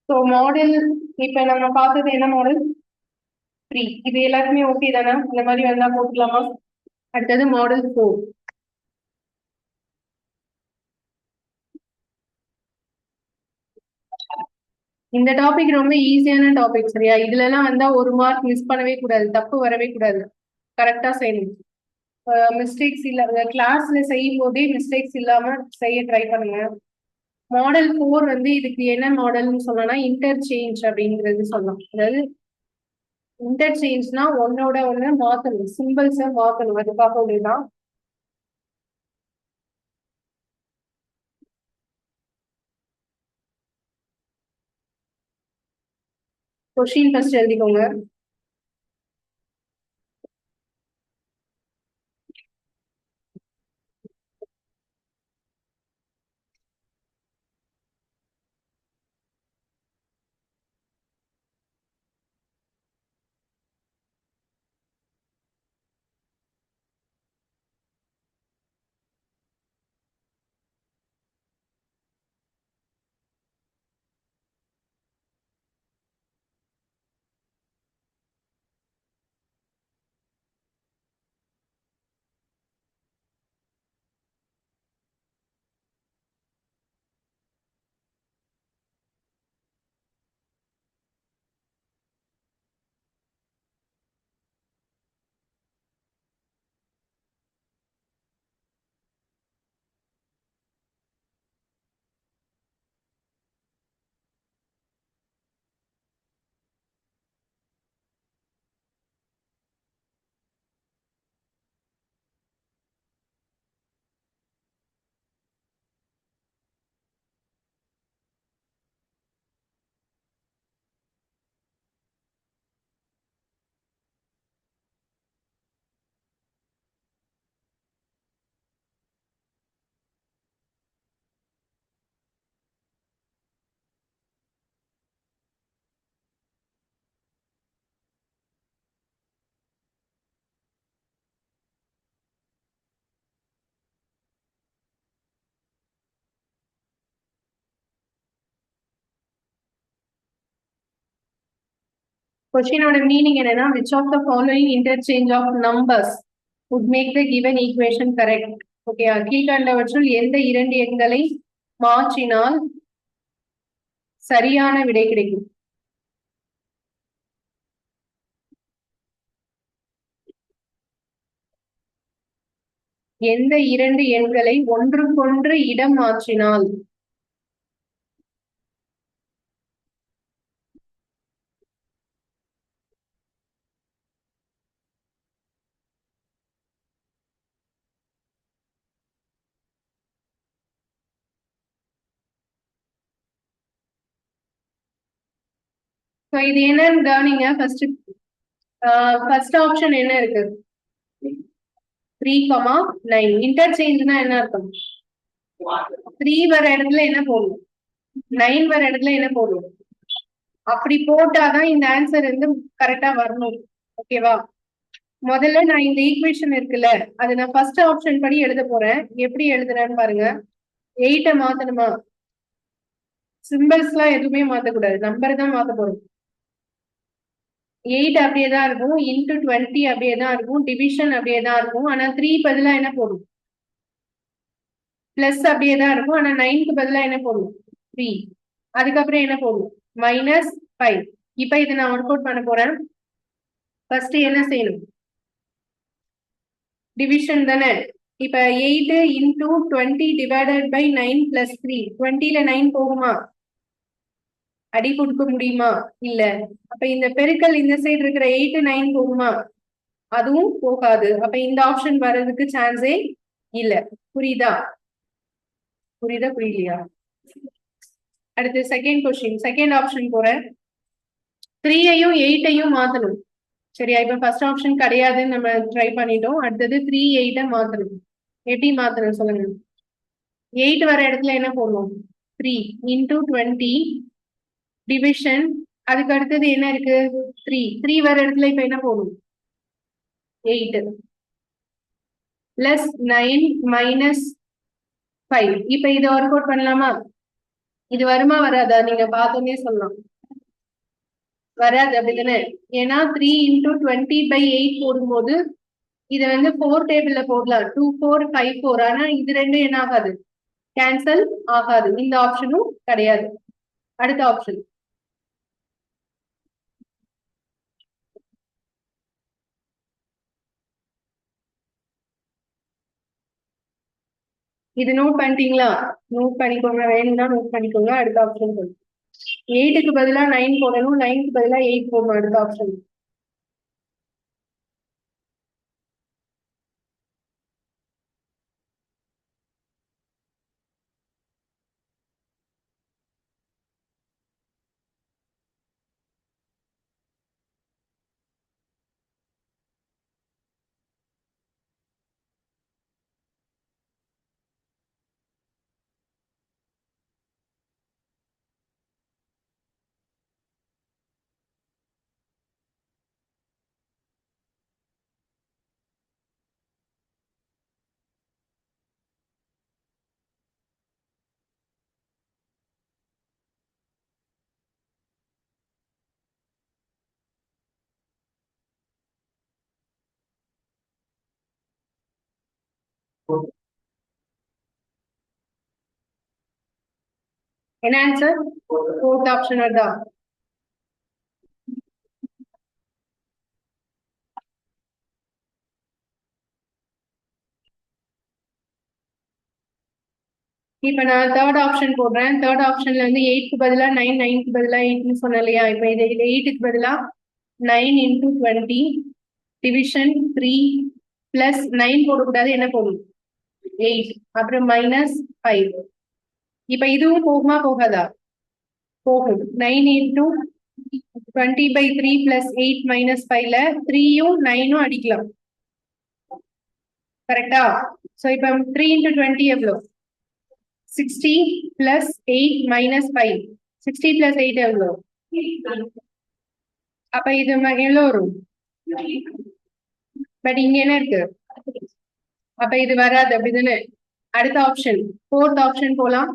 So model இப்ப நம்ம பார்த்தது என்ன மாடல் 3. இது எல்லாருக்குமே ஓகே தானே? இந்த மாதிரி வந்தா போட்டுக்கலாமா? அடுத்தது மாடல் 4. இந்த டாபிக் ரொம்ப ஈஸியான டாபிக் சரியா? இதுல எல்லாம் வந்தா ஒரு மார்க் மிஸ் பண்ணவே கூடாது, தப்பு வரவே கூடாது, கரெக்டா செய்யணும். மிஸ்டேக்ஸ் இல்ல, கிளாஸ்ல செய்யும் போதே மிஸ்டேக்ஸ் இல்லாம செய்ய ட்ரை பண்ணுங்க. மாடல் 4 வந்து இதுக்கு என்ன மாடல்னு சொல்லணும்னா இன்டர்சேஞ்ச் அப்படிங்கிறது சொல்லலாம். அதாவது இன்டர்சேஞ்ச்னா ஒன்னோட ஒண்ணு மாத்தணும், சிம்பிள்ஸை மாத்தணும், அதுக்காக உள்ளதுதான். கொஸ்டின் ஃபர்ஸ்ட் எழுதிக்கோங்க. கொஸ்டினோட மீனிங் என்னன்னா which of the following interchange of numbers would make the given equation correct. Okay, கீழ்கண்டவற்றுள் எந்த இரண்டு எண்களை மாற்றினால் சரியான விடை கிடைக்கும்? எந்த இரண்டு எண்களை ஒன்றுக்கொன்று இடம் மாற்றினால்? இது என்னன்னு கவனிங்க. ஃபர்ஸ்ட் ஆப்ஷன் என்ன இருக்கு? 3,9. இன்டர்சேஞ்ச்னா என்ன அர்த்தம்? 3 வர இடத்துல என்ன போடணும், 9 வர இடத்துல என்ன போடணும், அப்படி போட்டாதான் இந்த ஆன்சர் வந்து கரெக்டா வரணும். ஓகேவா? முதல்ல நான் இந்த ஈக்குவேஷன் இருக்குல்ல, அது நான் ஃபர்ஸ்ட் ஆப்ஷன் படி எழுத போறேன். எப்படி எழுதுறேன்னு பாருங்க. 8 மாத்தணுமா? சிம்பிள்ஸ்லாம் எதுவுமே மாத்தக்கூடாது, நம்பர் தான் மாத்த போறோம். 8 அப்படியே தான் இருக்கும், இன்டூ 20 அப்படியே தான் இருக்கும், டிவிஷன் அப்படியே தான் இருக்கும். ஆனா 3 பதிலா என்ன போடும்? பிளஸ் அப்படியே தான் இருக்கும். ஆனா 9க்கு பதிலா என்ன போடும்? 3. அதுக்கப்புறம் என்ன போடும்? -5. இப்ப இதை நான் ஒர்க் அவுட் பண்ண போறேன். ஃபர்ஸ்ட் என்ன செய்யணும்? டிவிஷன் தானே. இப்ப 8 இன்டூ 20 டிவைடட் பை 9 பிளஸ் 3. 20ல 9 போகுமா? அடி கொடுக்க முடியுமா? இல்ல. அப்ப இந்த பெருக்கல் இந்த சைடு இருக்கிற 8 9 போகுமா? அதுவும் போகாது. அப்ப இந்த ஆப்ஷன் வர்றதுக்கு சான்ஸே இல்ல. புரியுதா? புரியுதா புரியலையா? அடுத்து செகண்ட் கொஸ்டின், செகண்ட் ஆப்ஷன் போறேன். 3ஐயும் 8ஐயும் மாத்தணும். சரியா? இப்ப ஃபர்ஸ்ட் ஆப்ஷன் கிடையாதுன்னு நம்ம ட்ரை பண்ணிட்டோம். அடுத்தது 3 8 மாத்தணும். எப்படி மாத்தணும் சொல்லுங்க? 8 வர இடத்துல என்ன போடணும்? 3 இன்டூ 20 டிவிஷன். அதுக்கு அடுத்தது என்ன இருக்கு? 3 வர இடத்துல இப்ப என்ன போடணும்? 8 பிளஸ் 9 மைனஸ் 5. இப்ப இதை ஒர்க் அவுட் பண்ணலாமா? இது வருமா வராதா? நீங்க பார்த்தோன்னே சொல்லலாம். வராது அப்படிதானே? ஏன்னா 3 இன்டூ 20 பை 8 போடும்போது இதை வந்து 4 டேபிள்ல போடலாம். 2 4 5 4. ஆனா இது ரெண்டும் என்ன ஆகாது? கேன்சல் ஆகாது. இந்த ஆப்ஷனும் கிடையாது. அடுத்த ஆப்ஷன், இது நோட் பண்ணிட்டீங்களா? நோட் பண்ணிக்கோங்க, வேணும்னா நோட் பண்ணிக்கோங்க. அடுத்த ஆப்ஷன் சொல்லு. 8க்கு பதிலா 9 போடணும், 9க்கு பதிலா 8 போடணும். அடுத்த ஆப்ஷன். என்ன ஆன்சர்? ஃபோர்த் ஆப்ஷன் வருதா? இப்ப நான் தேர்ட் ஆப்ஷன் போடுறேன். தேர்ட் ஆப்ஷன்ல வந்து 8க்கு பதிலா 9, 9க்கு பதிலா 8ன்னு சொன்னேன் இல்லையா? இப்ப இது 8க்கு பதிலா 9 இன்டூ 20 டிவிஷன் 3 பிளஸ் 9 போடக்கூடாது, என்ன போடணும்? 8. அப்புறம் மைனஸ் 5. இப்ப இதுவும் போகுமா போகாதா? போகும். 9 இன்டூ 20 பை 3 பிளஸ் 8 மைனஸ் 5ல 3யும் 9ம் அடிக்கலாம். கரெக்டா? சோ இப்ப 3 இன்டூ 20 எவ்வளோ? 60 பிளஸ் 8 மைனஸ் 5. 60 பிளஸ் 8 எவ்வளோ? அப்ப இது எவ்வளோ வரும்? பட் இங்க என்ன இருக்கு? அப்ப இது வராது அப்படிதானே? அடுத்த ஆப்ஷன், ஃபோர்த் ஆப்ஷன் போலாம்.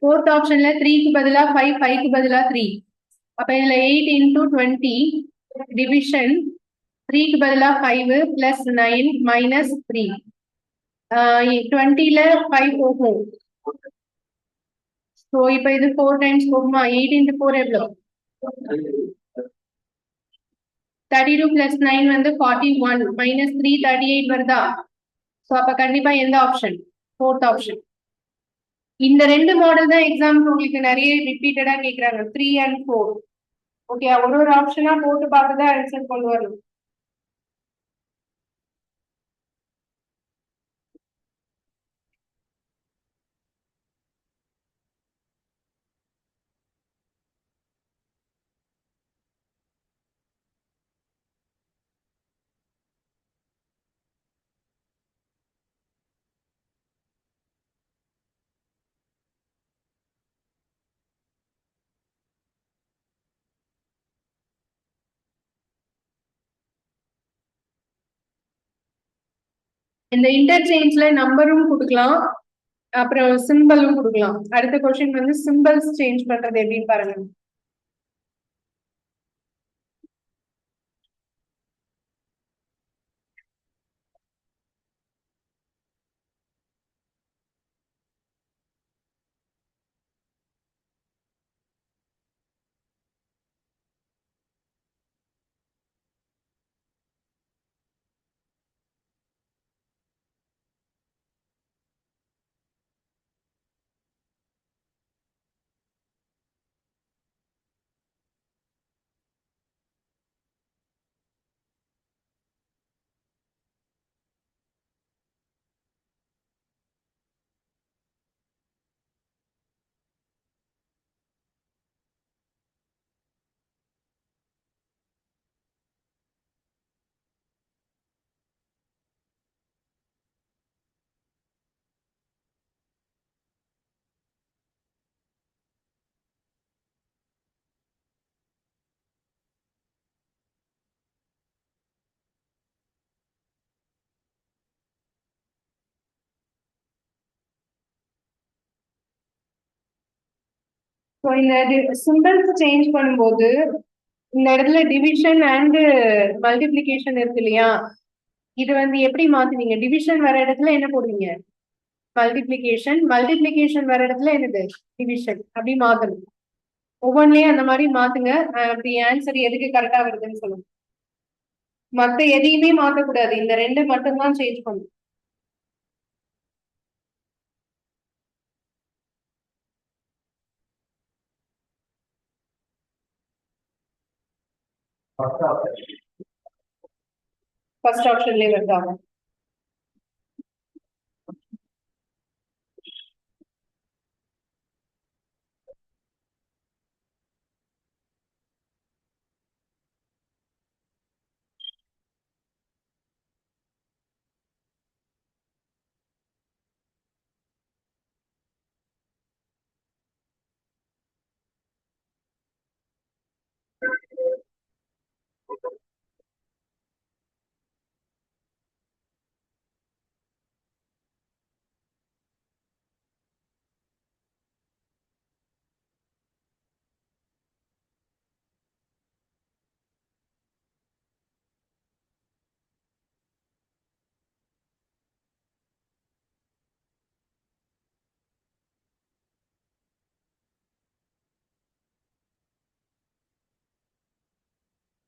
ஃபோர்த் ஆப்ஷன்ல 3க்கு பதிலா 5, 5க்கு பதிலா 3. அப்ப இதுல 8 இன்டூ 20 டிவிஷன் 3க்கு பதிலா 5 பிளஸ் 9 மைனஸ் 3. 20ல 5 போகும். ஸோ இப்போ இது 4 டைம்ஸ் போகுமா? 8 இன்டூ 4 எவ்வளோ? 32 பிளஸ் 9 வந்து 41 மைனஸ் 3 38 வருதா? ஸோ அப்ப கண்டிப்பா எந்த ஆப்ஷன்? Fourth option. இந்த ரெண்டு மாடல் தான் எக்ஸாம்பிள் உங்களுக்கு நிறைய ரிப்பீட்டடா கேக்குறாங்க, 3 and 4. ஓகே, ஒரு ஆப்ஷனா போட்டு பார்த்து தான் ஆன்சர் கொண்டு வரணும். இந்த இன்டர்சேஞ்ச்ல நம்பரும் கொடுக்கலாம், அப்புறம் சிம்பிளும் கொடுக்கலாம். அடுத்த கொஸ்டின் வந்து சிம்பிள்ஸ் சேஞ்ச் பண்றது எப்படின்னு பாருங்க. ஸோ இந்த சிம்பிள்ஸ் சேஞ்ச் பண்ணும்போது இந்த இடத்துல டிவிஷன் அண்ட் மல்டிப்ளிகேஷன் இருக்கு இல்லையா, இது வந்து எப்படி மாத்துவீங்க? டிவிஷன் வர இடத்துல என்ன போடுவீங்க? மல்டிப்ளிகேஷன். மல்டிப்ளிகேஷன் வர இடத்துல என்னது? டிவிஷன். அப்படி மாத்தணும். ஒவ்வொன்றிலையும் அந்த மாதிரி மாத்துங்க. அப்படி ஆன்சர் எதுக்கு கரெக்டா வருதுன்னு சொல்லுங்க. மத்த எதையுமே மாத்தக்கூடாது, இந்த ரெண்டு மட்டும்தான் சேஞ்ச் பண்ணும். ஃபர்ஸ்ட் ஆப்ஷன்லயே வருதா?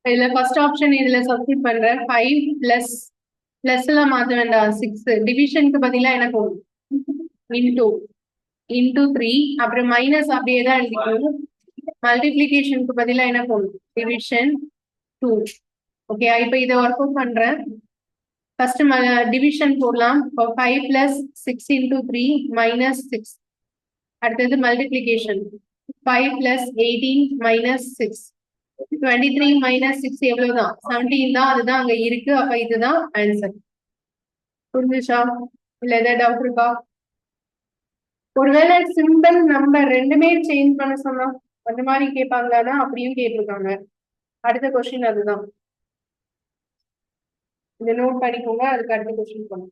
இதுல ஃபர்ஸ்ட் ஆப்ஷன் இதுல சப்ஸ்டிட் பண்றேன். 5 பிளஸ் பிளஸ் எல்லாம் மாத்த வேண்டாம். 6 டிவிஷனுக்கு பதிலா என்ன போகும்? Into into 3. அப்புறம் மைனஸ் அப்படியே தான் எழுதிக்கணும். மல்டிப்ளிகேஷனுக்கு பதிலா என்ன போகும்? டிவிஷன் 2. ஓகே, இப்போ இதை ஒர்க் அவுட் பண்றேன். ஃபர்ஸ்ட் டிவிஷன் போடலாம். இப்போ 5 பிளஸ் 6 இன்டூ 3 மைனஸ் 6. அடுத்தது மல்டிப்ளிகேஷன் 5 பிளஸ் 18 மைனஸ் 6. 23 மைனஸ் 6 எவ்வளவுதான்? 17 தான். அதுதான் அங்க இருக்கு. அப்ப இதுதான் ஆன்சர். புரிஞ்சுச்சா? இல்ல ஏதாவது டவுட் இருக்கா? ஒருவேளை சிம்பிள் நம்பர் ரெண்டுமே சேஞ்ச் பண்ண சொன்னா அந்த மாதிரி கேட்பாங்களான்னா அப்படியும் கேட்டிருக்காங்க. அடுத்த கொஸ்டின் அதுதான். இதை நோட் பண்ணிக்கோங்க, அதுக்கு அடுத்த கொஸ்டின் பண்ணுங்க.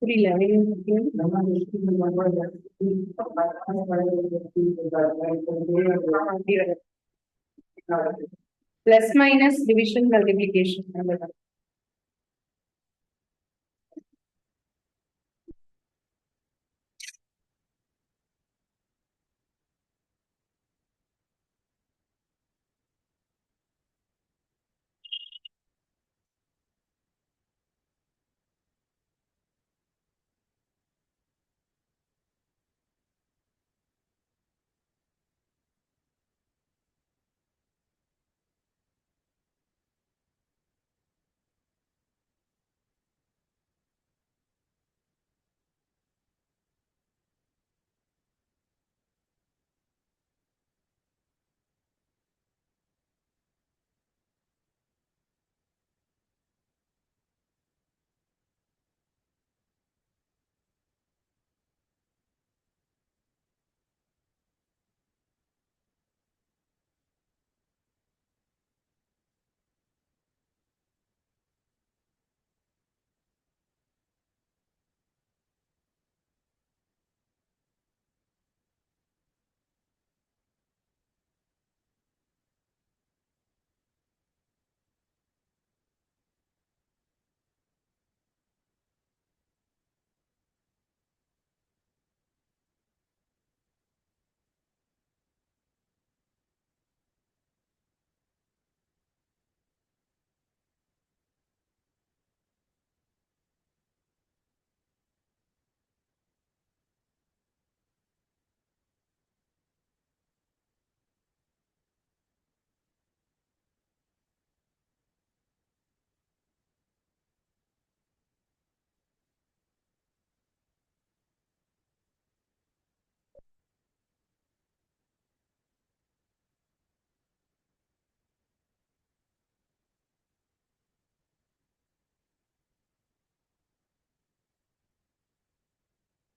புரியல. Plus minus division multiplication.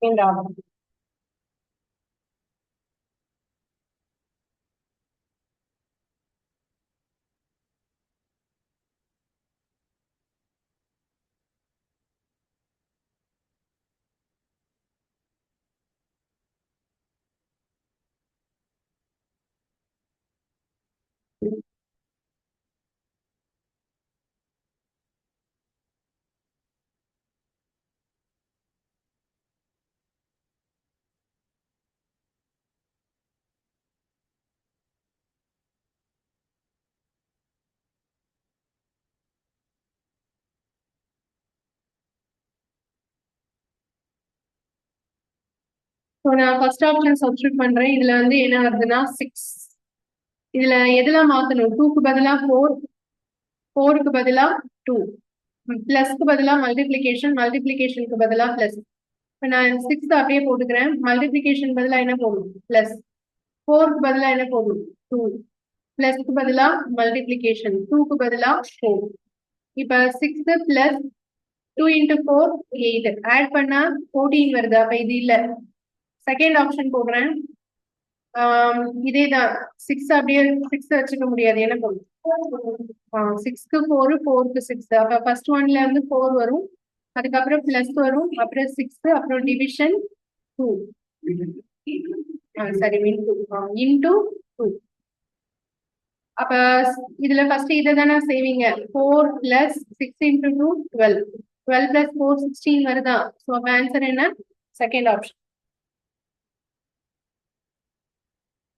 Second order. So நான் ஃபர்ஸ்ட் ஆப்ஷன் சப்ஸ்டியூட் பண்றேன். இதுல வந்து என்ன வருதுன்னா 6. இதுல எதுல மாத்தணும்? 2க்கு பதிலா 4, 4க்கு பதிலா 2, பிளஸ்க்கு பதிலா மல்டிப்ளிகேஷன், மல்டிப்ளிகேஷனுக்கு பதிலா பிளஸ். இப்போ நான் 6 அப்படியே போட்டுக்கிறேன். மல்டிப்ளிகேஷன் பதிலா என்ன போடணும்? பிளஸ். 4க்கு பதிலா என்ன போடணும்? 2. பிளஸ்க்கு பதிலா மல்டிப்ளிகேஷன், 2க்கு பதிலா 4. இப்ப 6 பிளஸ் 2 into 4 8. ஆட் பண்ணா 14 வருது. அப்ப இது இல்ல. செகண்ட் ஆப்ஷன் போடுறேன். இதேதான் 6 அப்படியே 6 வச்சுக்க முடியாது. என்ன பண்ணும்? 6க்கு 4, 4க்கு 6. அப்ப ஃபர்ஸ்ட் ஒன்ல இருந்து 4 வரும், அதுக்கப்புறம் பிளஸ் வரும், அப்புறம் 6, அப்புறம் டிவிஷன் 2. சரி, இன்டூ 2. அப்ப இதுல ஃபர்ஸ்ட் இதை தானே செய்வீங்க. 4 பிளஸ் 6 into 2 12. 12 plus 4 16 வருதா? ஸோ அப்ப ஆன்சர் என்ன? Second option.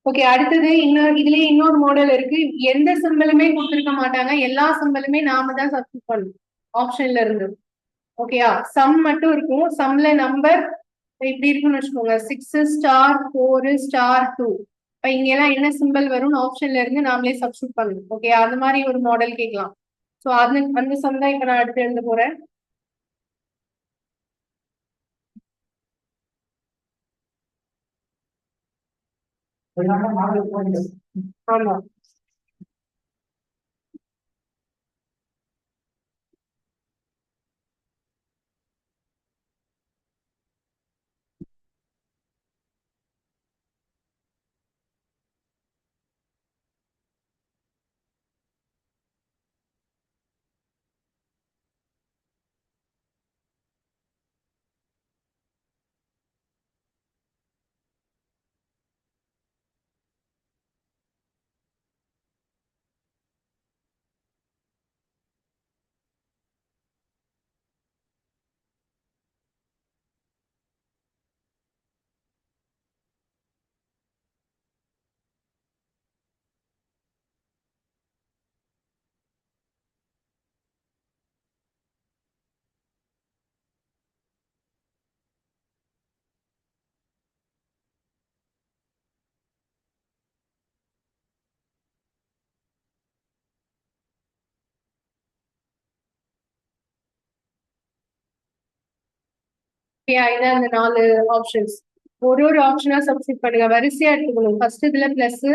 ஓகே, அடுத்தது இதுலயே இன்னொரு மாடல் இருக்கு. எந்த சிம்பிளுமே கொடுத்துருக்க மாட்டாங்க, எல்லா சிம்பிளுமே நாம தான் சப்ஸ்டிட் பண்ணணும் ஆப்ஷன்ல இருந்து. ஓகேயா? சம் மட்டும் இருக்கும். சம்ல நம்பர் இப்படி இருக்குன்னு வச்சுக்கோங்க, 6 ஸ்டார் 4 ஸ்டார் 2. இப்ப இங்க எல்லாம் என்ன சிம்பிள் வரும்னு ஆப்ஷன்ல இருந்து நாமளே சப்ஸ்டிட் பண்ணணும். ஓகே, அந்த மாதிரி ஒரு மாடல் கேட்கலாம். ஸோ அந்த சம் தான் இப்ப நான் அடுத்து எழுத போறேன். ஆமா, இதான் அந்த 4 ஆப்ஷன்ஸ். ஒரு ஆப்ஷனா சப்ஸ்டிட் பண்ணுங்க, வரிசையா எடுத்துக்கணும். ஃபர்ஸ்ட் இதுல பிளஸ்,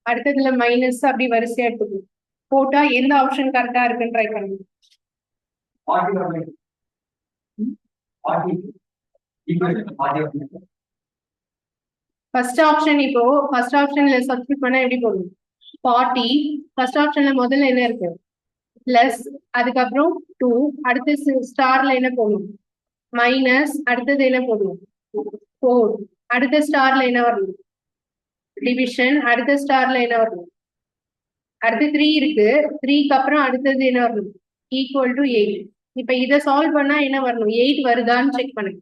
அடுத்ததுல மைனஸ், அப்படி வரிசையா எடுத்துக்கணும். போட்டா எந்த ஆப்ஷன் கரெக்டா இருக்குன்னு ட்ரை பண்ணுங்க. ஃபர்ஸ்ட் ஆப்ஷன் இப்போ ஃபர்ஸ்ட் ஆப்ஷன்ல சப்ஸ்டிட் பண்ணா எப்படி போடணும்? 40. ஃபர்ஸ்ட் ஆப்ஷன்ல முதல்ல என்ன இருக்கு? பிளஸ், அதுக்கப்புறம் 2, அடுத்து ஸ்டார்ல என்ன போடணும்? மைனஸ், அடுத்தது என்ன போடணும்? 4. அடுத்த ஸ்டார்ல என்ன வரணும்? டிவிஷன். அடுத்த ஸ்டார்ல என்ன வரணும்? அடுத்து 3 இருக்கு, 3க்கு அப்புறம் அடுத்தது என்ன வரணும்? Equal to 8. இப்ப இதை சால்வ் பண்ணா என்ன வரணும்? 8 வருதான்னு செக் பண்ணுங்க.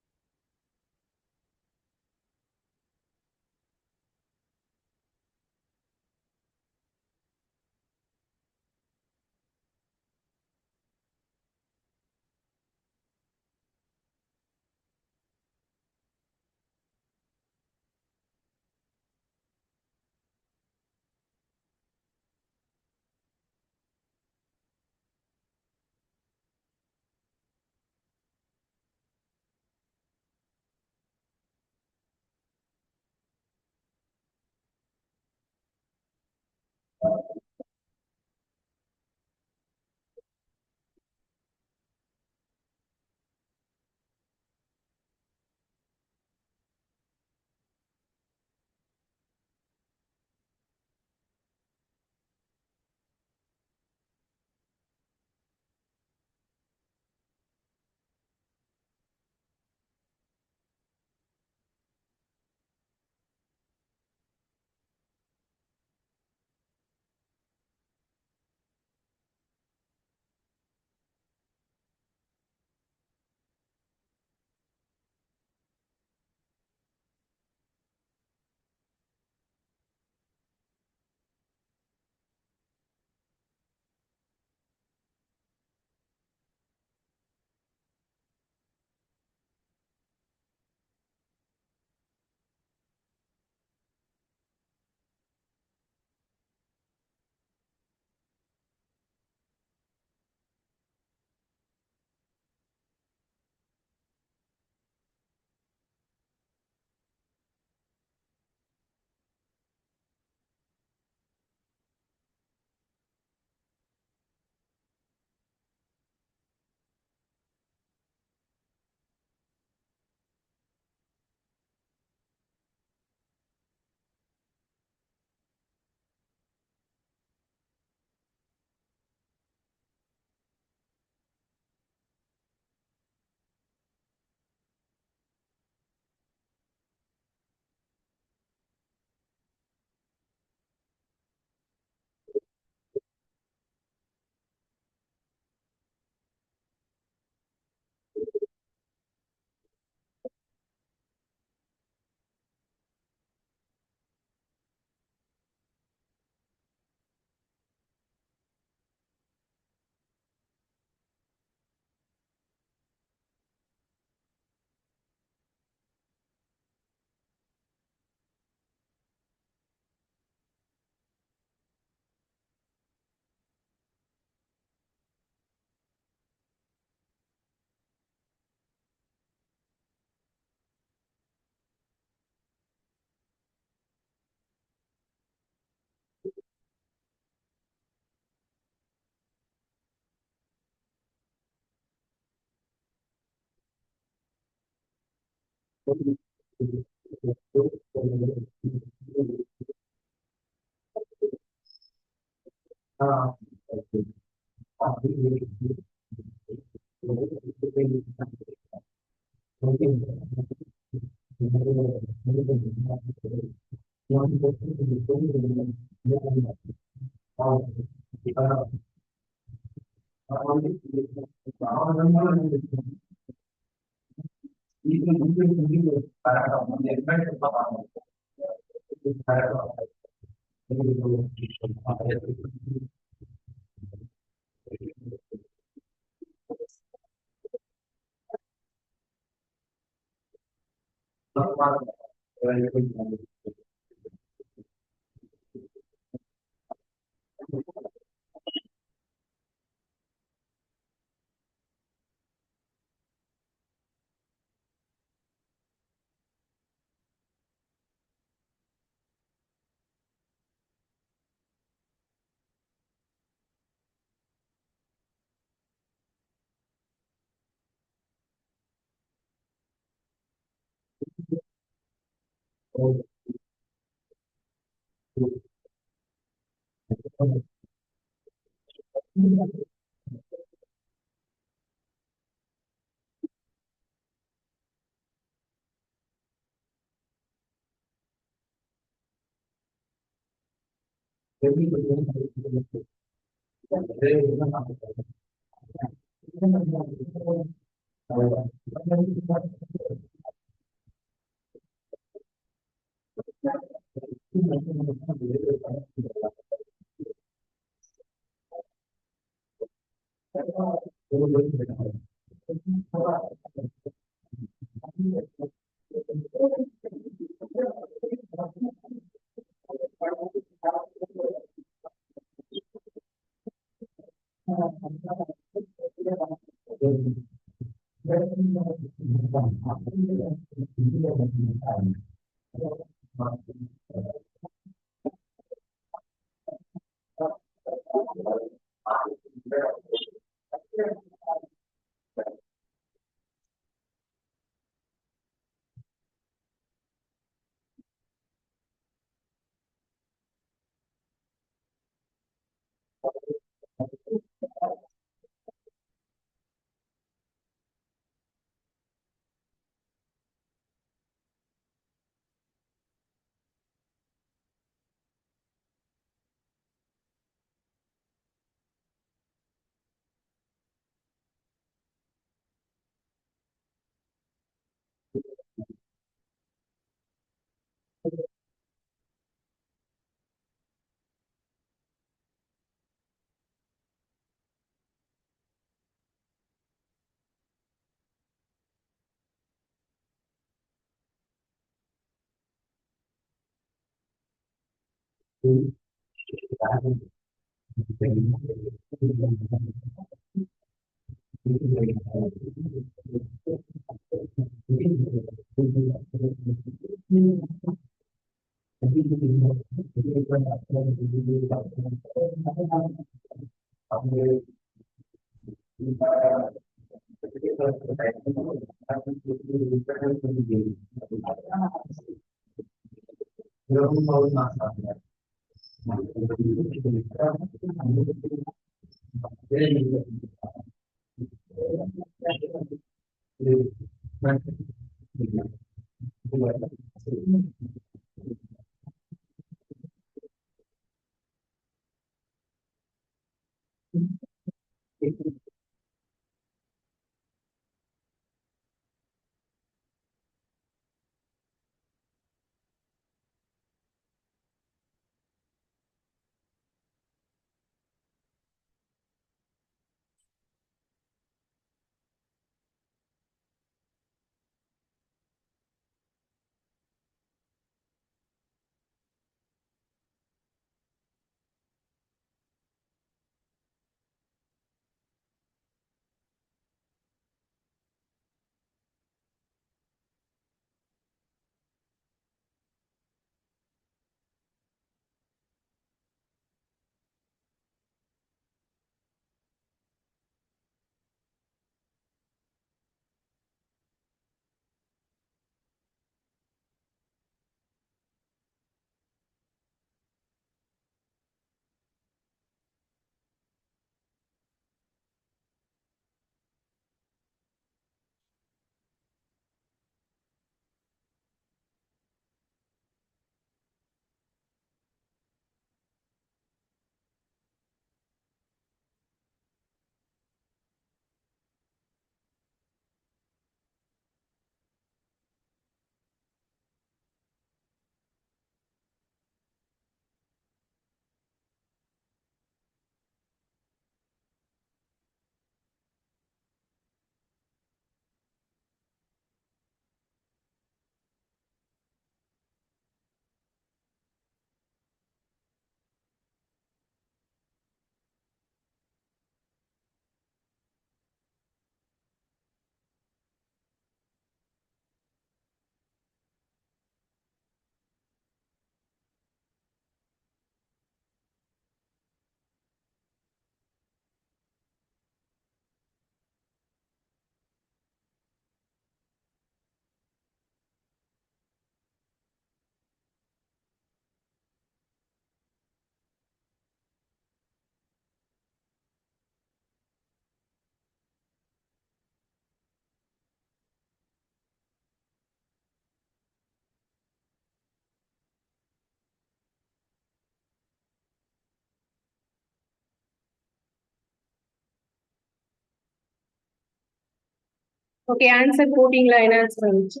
ஓகே ஆன்சர் போட்டிங்களா? என்ன ஆன்சர் வந்துச்சு?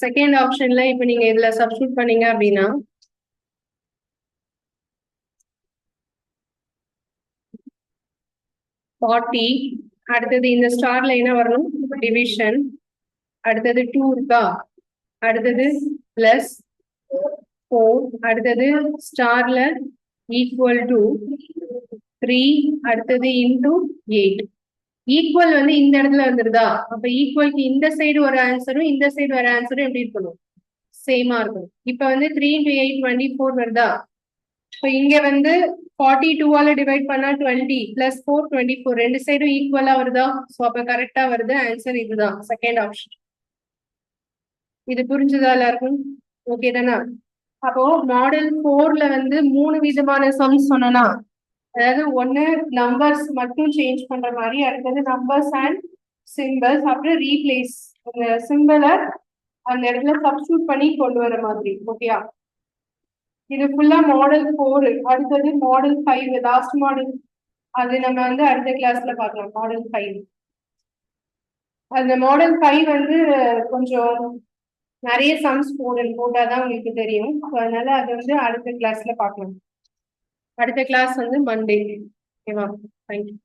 செகண்ட் ஆப்ஷன்ல இப்ப நீங்க இதுல சப்ஸ்டியூட் பண்ணீங்க அப்படின்னா 40, அடுத்தது இந்த ஸ்டார்ல என்ன வரணும்? டிவிஷன், அடுத்தது 2 இருக்கா, அடுத்தது பிளஸ் 4, அடுத்தது ஸ்டார்ல ஈக்குவல் டு 3, அடுத்தது இன்டூ 8. ஈக்குவல் வந்து இந்த இடத்துல வந்துருதா? அப்ப ஈக்குவல்க்கு இந்த சைடு ஒரு ஆன்சரும் இந்த சைடு ஒரு ஆன்சரும் எப்படி இருக்கணும்? சேமா இருக்கும். இப்ப வந்து 3 into 8 24 வருதா? இப்போ இங்க வந்து 42ஆல டிவைட் பண்ணா 20 பிளஸ் 4 24 ரெண்டு சைடும் ஈக்குவலா வருதா? ஸோ அப்ப கரெக்டா வருது. ஆன்சர் இதுதான், செகண்ட் ஆப்ஷன். இது புரிஞ்சுதா எல்லாருக்கும்? ஓகே தானா? அப்போ மாடல் 4ல வந்து 3 விதமான சம்ஸ் சொன்னா, அதாவது ஒன்னு நம்பர்ஸ் மட்டும் சேஞ்ச் பண்ற மாதிரி, அடுத்தது நம்பர்ஸ் அண்ட் சிம்பிள்ஸ், அப்புறம் ரீப்ளேஸ் அந்த சிம்பிளை அந்த இடத்துல சப்ஸ்டியூட் பண்ணி கொண்டு வர மாதிரி. ஓகேயா? இது ஃபுல்லா மாடல் 4. அடுத்தது மாடல் 5, லாஸ்ட் மாடல். அது நம்ம வந்து அடுத்த கிளாஸ்ல பார்க்கலாம். மாடல் 5, அந்த மாடல் 5 வந்து கொஞ்சம் நிறைய சம்ஸ் போட்டாதான் உங்களுக்கு தெரியும். அதனால அது வந்து அடுத்த கிளாஸ்ல பார்க்கலாம். அடுத்த கிளாஸ் வந்து மண்டே. ஓகேவா? தேங்க்யூ.